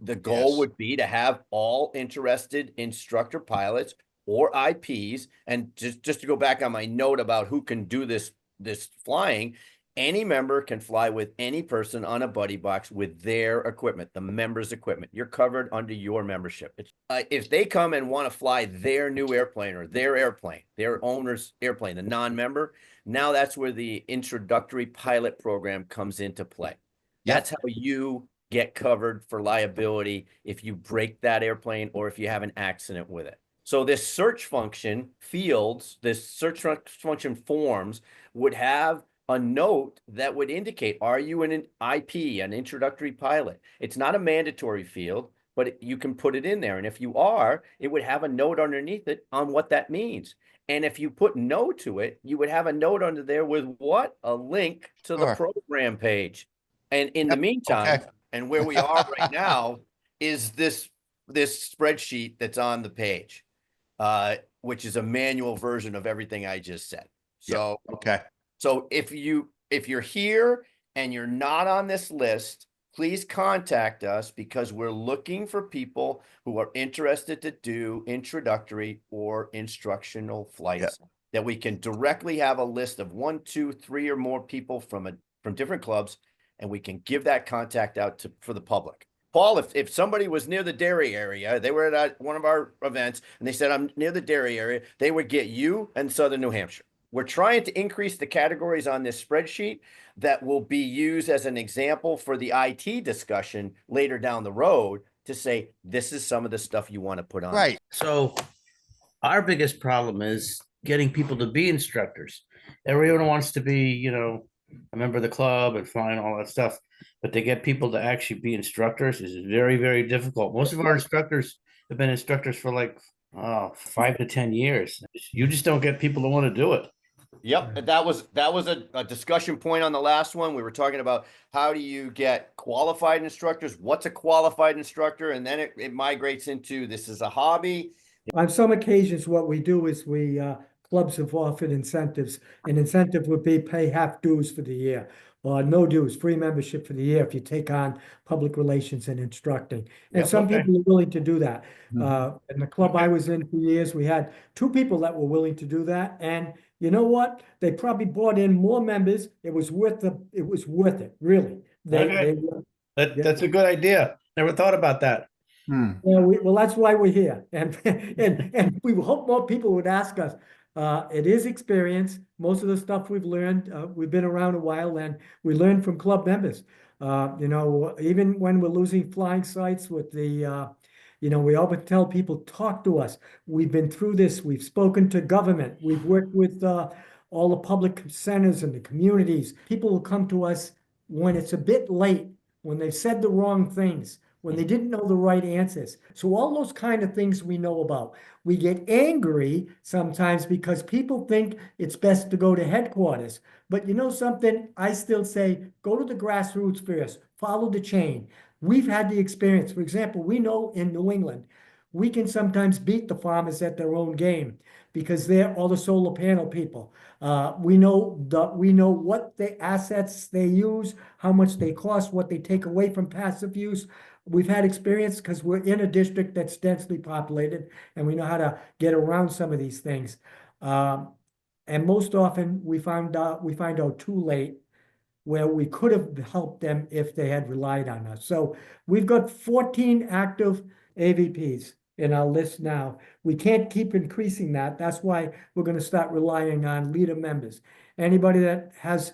The goal would be to have all interested instructor pilots or IPs, and just to go back on my note about who can do this flying, any member can fly with any person on a buddy box with their equipment, the member's equipment. You're covered under your membership. If they come and want to fly their new airplane or their owner's airplane, the non-member, now that's where the introductory pilot program comes into play. That's how you get covered for liability if you break that airplane or if you have an accident with it. So this search function forms would have a note that would indicate, are you an IP, an introductory pilot? It's not a mandatory field, but you can put it in there. And if you are, it would have a note underneath it on what that means. And if you put no to it, you would have a note under there with what? A link to the program page. And in the meantime, and where we are right now is this spreadsheet that's on the page, which is a manual version of everything I just said. So, so if you're here and you're not on this list, please contact us because we're looking for people who are interested to do introductory or instructional flights that we can directly have a list of 1, 2, 3 or more people from different clubs, and we can give that contact out for the public. Paul, if somebody was near the Derry area, they were at one of our events and they said, I'm near the Derry area, they would get you and Southern New Hampshire. We're trying to increase the categories on this spreadsheet that will be used as an example for the IT discussion later down the road to say, this is some of the stuff you want to put on. Right. So our biggest problem is getting people to be instructors. Everyone wants to be, a member of the club and flying all that stuff, but to get people to actually be instructors is very, very difficult. Most of our instructors have been instructors for like 5 to 10 years. You just don't get people to want to do it. Yep, that was a discussion point on the last one. We were talking about how do you get qualified instructors? What's a qualified instructor? And then it migrates into this is a hobby. On some occasions, what we do is clubs have offered incentives. An incentive would be pay half dues for the year, or no dues, free membership for the year if you take on public relations and instructing. And some people are willing to do that. In the club I was in for years, we had 2 people that were willing to do that. And you know what? They probably brought in more members. It was worth it, really. That's a good idea. Never thought about that. Yeah, well, that's why we're here. And we hope more people would ask us. It is experience. Most of the stuff we've learned, we've been around a while, and we learn from club members. Even when we're losing flying sites with the, we always tell people, talk to us. We've been through this. We've spoken to government. We've worked with all the public centers and the communities. People will come to us when it's a bit late, when they've said the wrong things, when they didn't know the right answers. So all those kind of things we know about. We get angry sometimes because people think it's best to go to headquarters. But you know something? I still say, go to the grassroots first. Follow the chain. We've had the experience. For example, we know in New England, we can sometimes beat the farmers at their own game because they're all the solar panel people. We know what the assets they use, how much they cost, what they take away from passive use. We've had experience because we're in a district that's densely populated, and we know how to get around some of these things. And most often we find out too late where we could have helped them if they had relied on us. So we've got 14 active AVPs in our list now. We can't keep increasing that. That's why we're going to start relying on leader members. Anybody that has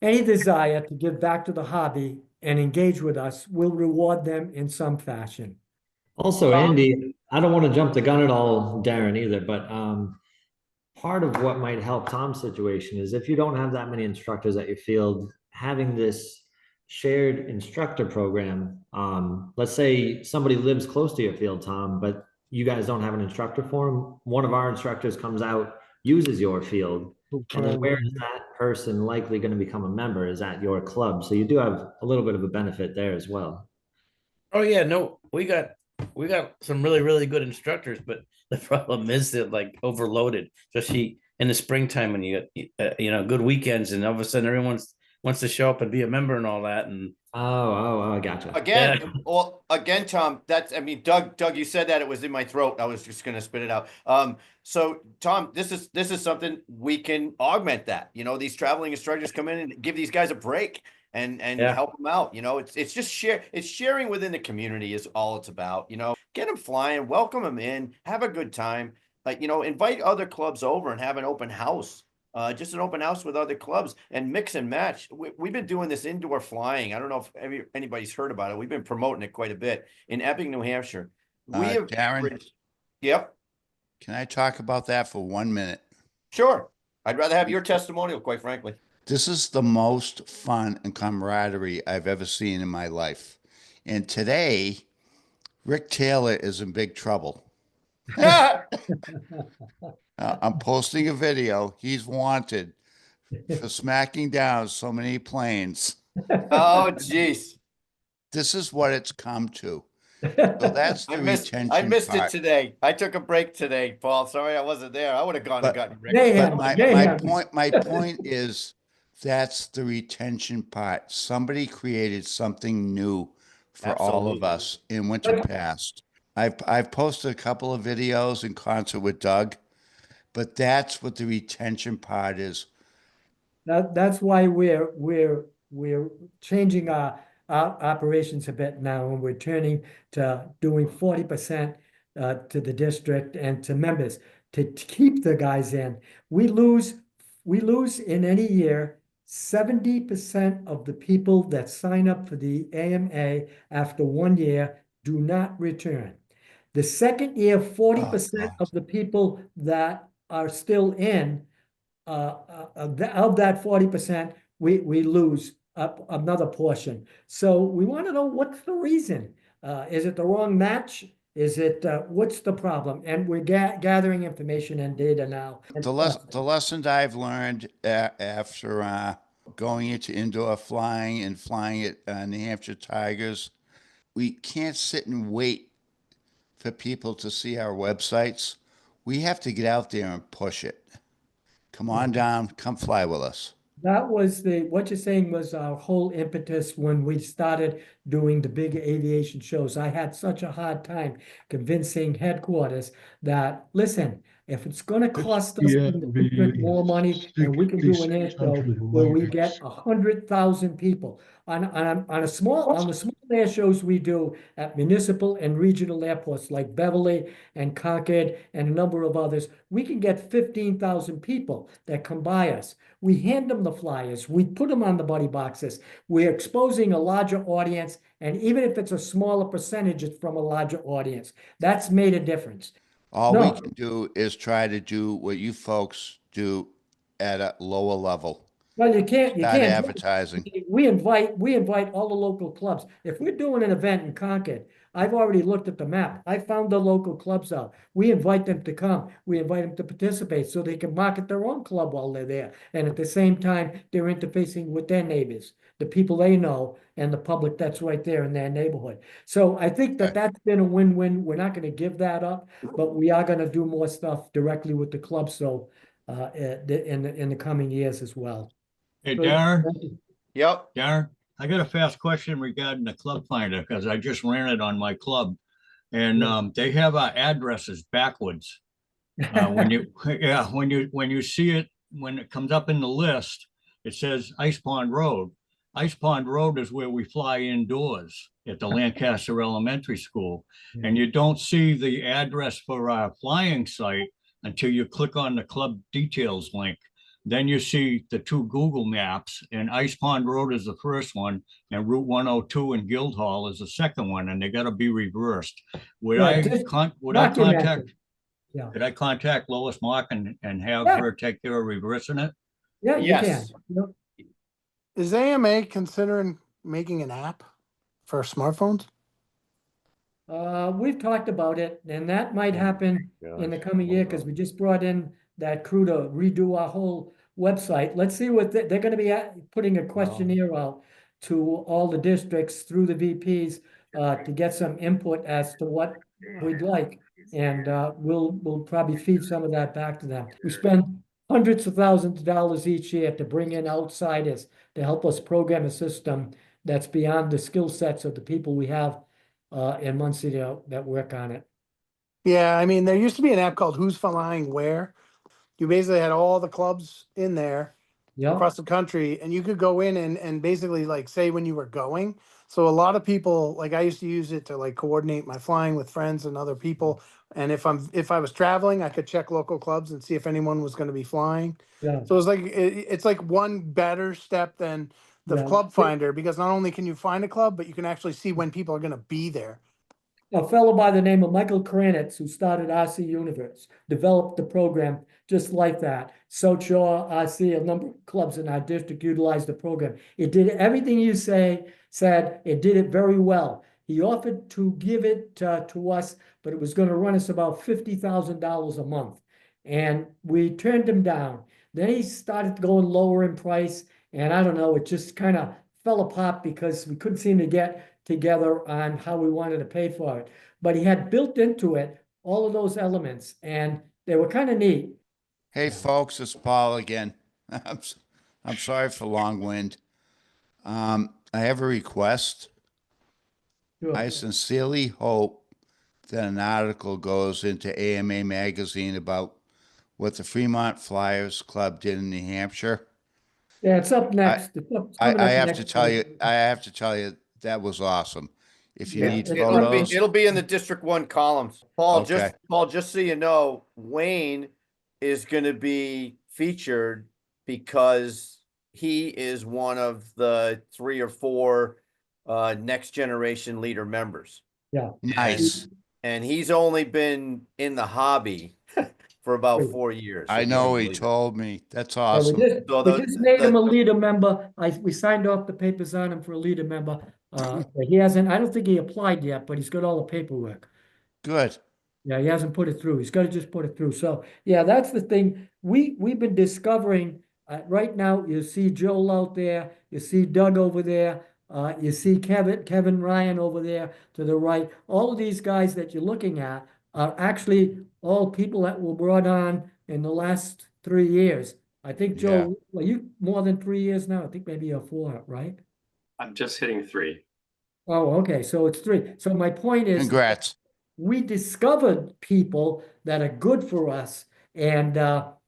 any desire to give back to the hobby and engage with us, we'll reward them in some fashion. Also, Andy, I don't want to jump the gun at all, Darren, either, but part of what might help Tom's situation is if you don't have that many instructors at your field, having this shared instructor program. Let's say somebody lives close to your field, Tom, but you guys don't have an instructor for them. One of our instructors comes out, uses your field, And then where is that person likely going to become a member? Is at your club. So you do have a little bit of a benefit there as well. Oh yeah, no, we got some really good instructors, but the problem is that like overloaded, especially in the springtime when you get good weekends, and all of a sudden everyone wants to show up and be a member and all that. And Oh, I gotcha. Again, Yeah. well, again, Tom, I mean, Doug, you said that it was in my throat. I was just gonna spit it out. So Tom, this is something we can augment that. You know, these traveling instructors come in and give these guys a break and Yeah. help them out. You know, it's just sharing within the community is all it's about. You know, get them flying, welcome them in, have a good time. Like, you know, invite other clubs over and have an open house. Just an open house with other clubs and mix and match. We've been doing this indoor flying. I don't know if anybody's heard about it. We've been promoting it quite a bit in Epping, New Hampshire. We have, Darren, yep, can I talk about that for 1 minute? sure. I'd rather have your testimonial, quite frankly. This is the most fun and camaraderie I've ever seen in my life. And today, Rick Taylor is in big trouble. I'm posting a video. He's wanted for smacking down so many planes. Oh, geez. This is what it's come to. So that's the retention I missed part. it today. I took a break today, Paul. Sorry I wasn't there. I would have gone and gotten Rick. But my point is that's the retention part. Somebody created something new for all of Absolutely. us in winter past. I've posted a couple of videos in concert with Doug, but that's what the retention part is. That's why we're changing our operations a bit now, and we're turning to doing 40% to the district and to members to keep the guys in. We lose in any year 70% of the people that sign up for the AMA after 1 year do not return. The second year, 40% of the people that are still in, of that 40%, we lose up another portion. So we want to know what's the reason. Is it the wrong match? Is it what's the problem? And we're gathering information and data now. The lessons I've learned after going into indoor flying and flying at New Hampshire Tigers, we can't sit and wait for people to see our websites. We have to get out there and push it. Come on down, come fly with us. That was what you're saying was our whole impetus when we started doing the big aviation shows. I had such a hard time convincing headquarters that, listen, if it's going to cost us in the district more money, and we can do an air show where we get 100,000 people on the small air shows we do at municipal and regional airports like Beverly and Concord and a number of others, we can get 15,000 people that come by us. We hand them the flyers. We put them on the buddy boxes. We're exposing a larger audience. And even if it's a smaller percentage, it's from a larger audience. That's made a difference. All we can do is try to do what you folks do at a lower level. Well, you can't advertising. We invite all the local clubs. If we're doing an event in Concord, I've already looked at the map. I found the local clubs out. We invite them to come. We invite them to participate so they can market their own club while they're there. And at the same time, they're interfacing with their neighbors, the people they know, and the public that's right there in their neighborhood. So I think that that's been a win-win. We're not going to give that up, but we are going to do more stuff directly with the club. So in the coming years as well. Hey, Darren. Yep. Darren, I got a fast question regarding the club finder because I just ran it on my club, and they have our addresses backwards. When you see it, when it comes up in the list, it says Ice Pond Road. Ice Pond Road is where we fly indoors at the Lancaster Elementary School, and you don't see the address for our flying site until you click on the club details link. Then you see the two Google maps, and Ice Pond Road is the first one, and Route 102 and Guildhall is the second one, and they got to be reversed. Would I contact Lois Mock and have her take care of reversing it? Yeah, you can. Is AMA considering making an app for smartphones? We've talked about it, and that might happen in the coming year because we just brought in that crew to redo our whole website. Let's see what they're gonna be putting a questionnaire out to all the districts through the VPs to get some input as to what we'd like. And we'll probably feed some of that back to them. We spend hundreds of thousands of dollars each year to bring in outsiders to help us program a system that's beyond the skill sets of the people we have in Muncie that work on it. Yeah, I mean, there used to be an app called Who's Flying Where. You basically had all the clubs in there Yeah, across the country, and you could go in and basically like say when you were going. So a lot of people, like I used to use it to like coordinate my flying with friends and other people. And if I was traveling, I could check local clubs and see if anyone was going to be flying. yeah, So it's like it's like one better step than the yeah. club finder, because not only can you find a club, but you can actually see when people are going to be there. A fellow by the name of Michael Kranitz, who started RC Universe, developed the program just like that. South Shore RC, a number of clubs in our district utilized the program. It did everything you said. It did it very well. He offered to give it to us, but it was going to run us about $50,000 a month. And we turned him down. Then he started going lower in price. And I don't know, it just kind of fell apart because we couldn't seem to get together on how we wanted to pay for it. But he had built into it all of those elements, and they were kind of neat. Hey, folks, it's Paul again. I'm sorry for long wind. I have a request. Sure. I sincerely hope that an article goes into AMA magazine about what the Fremont Flyers Club did in New Hampshire. Yeah, it's up next. It's coming I up have next to tell you, week. I have to tell you, that was awesome. If you Yeah, need it's photos, It'll be in the District 1 columns. Okay. Paul, just so you know, Wayne is gonna be featured because he is one of the 3 or 4 next generation leader members. Yeah. nice. And he's only been in the hobby for about Great. 4 years. I if you know can he believe it. told me. That's Yeah, awesome. So we just made him a leader member. We signed off the papers on him for a leader member. But he hasn't, I don't think he applied yet, but he's got all the paperwork. Good. Yeah, he hasn't put it through. He's got to just put it through. So yeah, that's the thing. We've been discovering right now. You see Joel out there. You see Doug over there. You see Kevin Ryan over there to the right. All of these guys that you're looking at are actually all people that were brought on in the last 3 years. I think Yeah. Joe, well, you more than 3 years now. I think maybe you're 4, right? I'm just hitting 3. Oh, okay. So it's 3. So my point is, Congrats. we discovered people that are good for us, and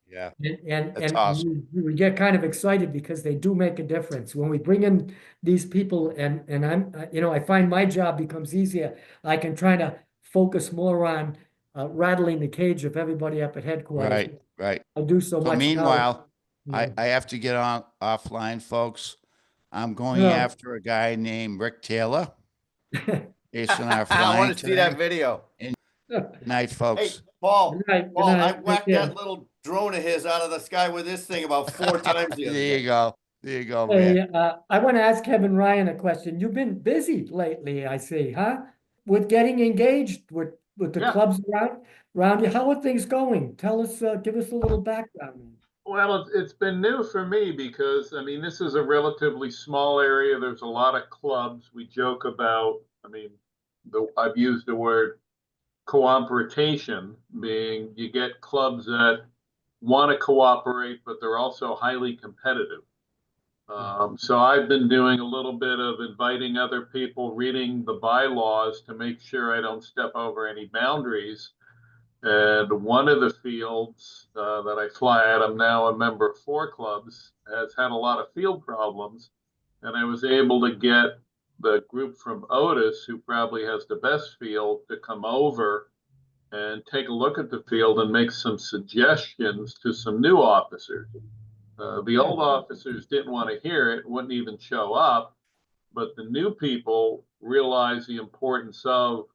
Yeah. and That's awesome. we get kind of excited because they do make a difference when we bring in these people. And I'm I find my job becomes easier. I can try to focus more on rattling the cage of everybody up at headquarters. Right. I do so So much now. meanwhile, Yeah. I have to get on offline, folks. I'm going Yeah. after a guy named Rick Taylor. Based on our I flying want to see that today. video. Good night, Hey, folks. Paul, Good night. Good Paul, I night. whacked Take care. that little drone of his out of the sky with this thing about 4 times the other There you day. go. There you go, Hey, Rick. I want to ask Kevin Ryan a question. You've been busy lately, I see, huh? With getting engaged with the Yeah. clubs around you. How are things going? Tell us, give us a little background. Well, it's been new for me because, I mean, this is a relatively small area. There's a lot of clubs. We joke about, I mean, I've used the word cooperation, being you get clubs that want to cooperate, but they're also highly competitive. So I've been doing a little bit of inviting other people, reading the bylaws to make sure I don't step over any boundaries. And one of the fields that I fly at, I'm now a member of 4 clubs, has had a lot of field problems. And I was able to get the group from Otis, who probably has the best field, to come over and take a look at the field and make some suggestions to some new officers. The old officers didn't want to hear it, wouldn't even show up, but the new people realized the importance of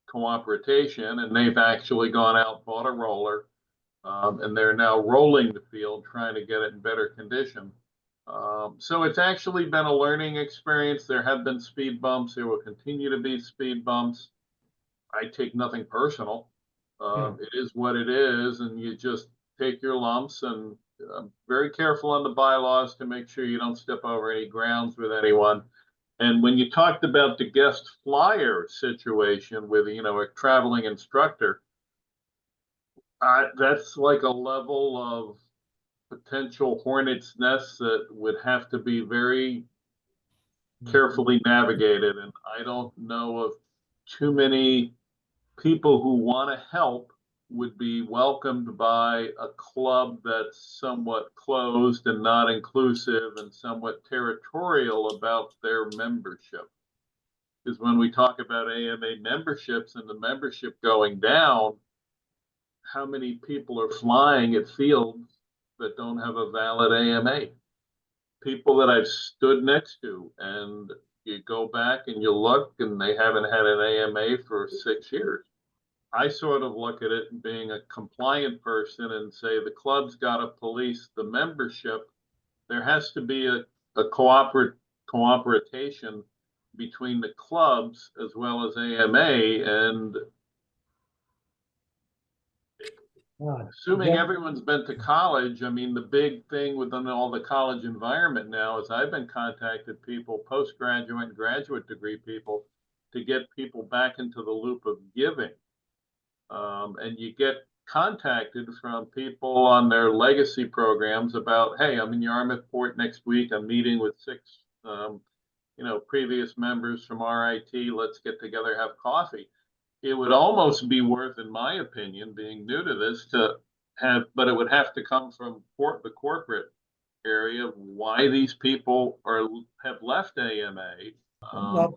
cooperation, and they've actually gone out, bought a roller, and they're now rolling the field, trying to get it in better condition. So it's actually been a learning experience. There have been speed bumps. There will continue to be speed bumps. I take nothing personal. It is what it is, and you just take your lumps and very careful on the bylaws to make sure you don't step over any grounds with anyone. And when you talked about the guest flyer situation with, a traveling instructor, that's like a level of potential hornet's nest that would have to be very carefully navigated. And I don't know of too many people who want to help would be welcomed by a club that's somewhat closed and not inclusive and somewhat territorial about their membership. Because when we talk about AMA memberships and the membership going down, how many people are flying at fields that don't have a valid AMA? People that I've stood next to, and you go back and you look and they haven't had an AMA for 6 years. I sort of look at it being a compliant person and say the club's got to police the membership. There has to be a cooperation between the clubs as well as AMA, and assuming everyone's been to college, I mean, the big thing within all the college environment now is I've been contacted people, postgraduate and graduate degree people, to get people back into the loop of giving. And you get contacted from people on their legacy programs about, hey, I'm in Yarmouth Port next week. I'm meeting with 6, previous members from RIT. Let's get together, have coffee. It would almost be worth, in my opinion, being new to this, to have, but it would have to come from the corporate area, why these people have left AMA. Well,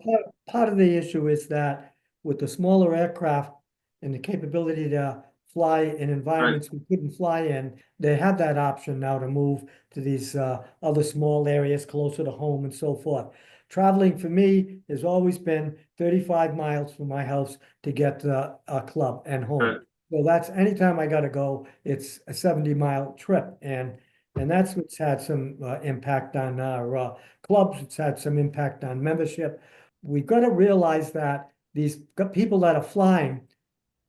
part of the issue is that with the smaller aircraft and the capability to fly in environments we couldn't fly in, they have that option now to move to these other small areas closer to home and so forth. Traveling for me has always been 35 miles from my house to get to a club and home. Right. So that's anytime I got to go, it's a 70-mile trip. And that's what's had some impact on our clubs. It's had some impact on membership. We've got to realize that these people that are flying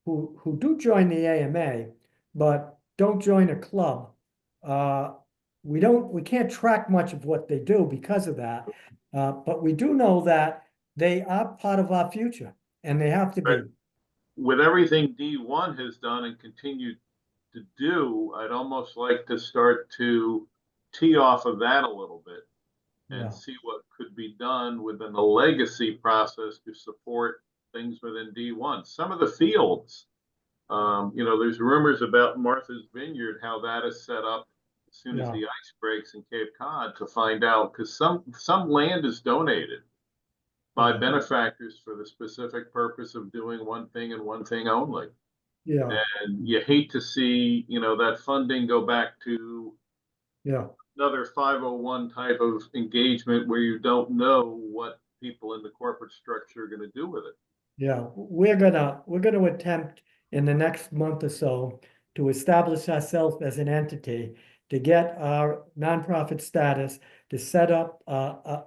who do join the AMA, but don't join a club, we can't track much of what they do because of that. But we do know that they are part of our future, and they have to be. With everything D1 has done and continued to do, I'd almost like to start to tee off of that a little bit and see what could be done within the legacy process to support things within D1. Some of the fields, there's rumors about Martha's Vineyard, how that is set up as soon as the ice breaks in Cape Cod, to find out, because some land is donated by benefactors for the specific purpose of doing one thing and one thing only. Yeah. And you hate to see, that funding go back to another 501 type of engagement where you don't know what people in the corporate structure are going to do with it. Yeah, we're gonna attempt in the next month or so to establish ourselves as an entity, to get our nonprofit status, to set up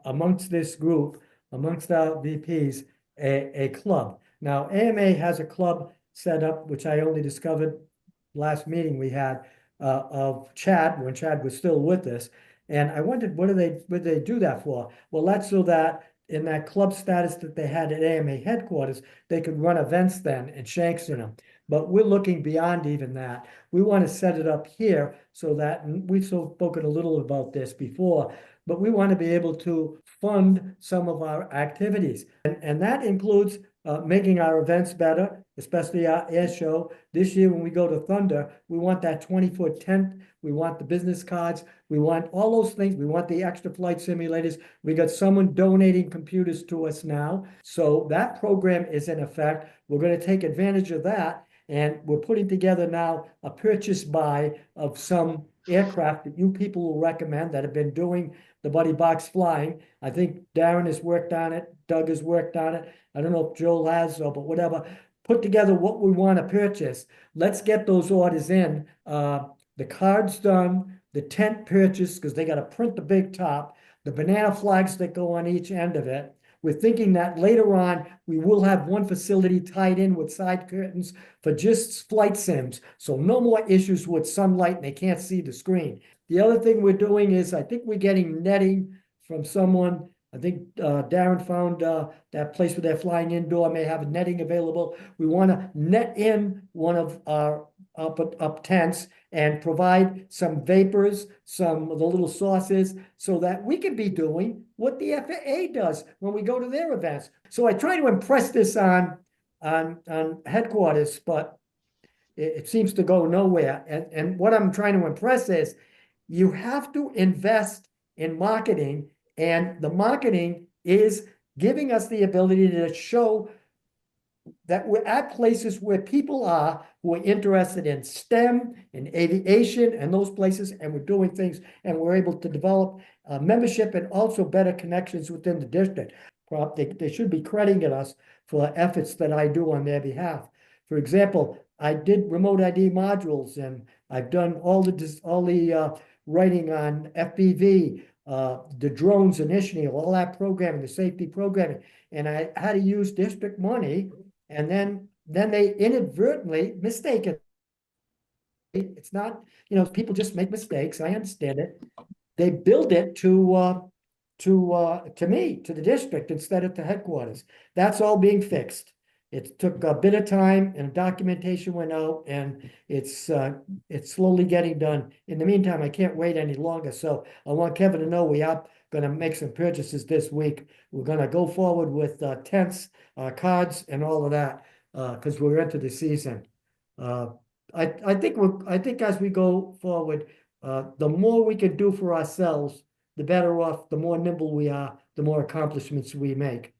amongst this group, amongst our VPs, a club. Now, AMA has a club set up, which I only discovered last meeting we had of Chad, when Chad was still with us. And I wondered, what would they do that for? Well, that's so that in that club status that they had at AMA headquarters, they could run events then in Shankston. But we're looking beyond even that. We want to set it up here so that, and we've spoken a little about this before, but we want to be able to fund some of our activities. And that includes making our events better, especially our air show. This year, when we go to Thunder, we want that 20-foot tent. We want the business cards. We want all those things. We want the extra flight simulators. We got someone donating computers to us now. So that program is in effect. We're going to take advantage of that. And we're putting together now a purchase buy of some aircraft that you people will recommend that have been doing the buddy box flying. I think Darren has worked on it. Doug has worked on it. I don't know if Joel has, but whatever. Put together what we want to purchase. Let's get those orders in. The cards done, the tent purchase, because they got to print the big top, the banana flags that go on each end of it. We're thinking that later on, we will have one facility tied in with side curtains for just flight sims. So no more issues with sunlight and they can't see the screen. The other thing we're doing is, I think we're getting netting from someone. I think Darren found that place where they're flying indoor may have netting available. We want to net in one of our up tents and provide some vapors, some of the little sauces, so that we can be doing what the FAA does when we go to their events. So I try to impress this on headquarters, but it seems to go nowhere. And what I'm trying to impress is you have to invest in marketing, and the marketing is giving us the ability to show that we're at places where people are who are interested in STEM, in aviation, and those places, and we're doing things, and we're able to develop membership and also better connections within the district. They should be crediting us for efforts that I do on their behalf. For example, I did remote ID modules, and I've done all the writing on FPV, the drones initially, all that programming, the safety programming, and I had to use district money, and then they inadvertently mistaken. It's not, people just make mistakes. I understand it. They billed it to me, to the district, instead of to headquarters. That's all being fixed. It took a bit of time, and documentation went out, and it's slowly getting done. In the meantime, I can't wait any longer. So I want Kevin to know we are going to make some purchases this week. We're going to go forward with tents, cards, and all of that, because we're into the season. I think as we go forward, the more we can do for ourselves, the better off, the more nimble we are, the more accomplishments we make.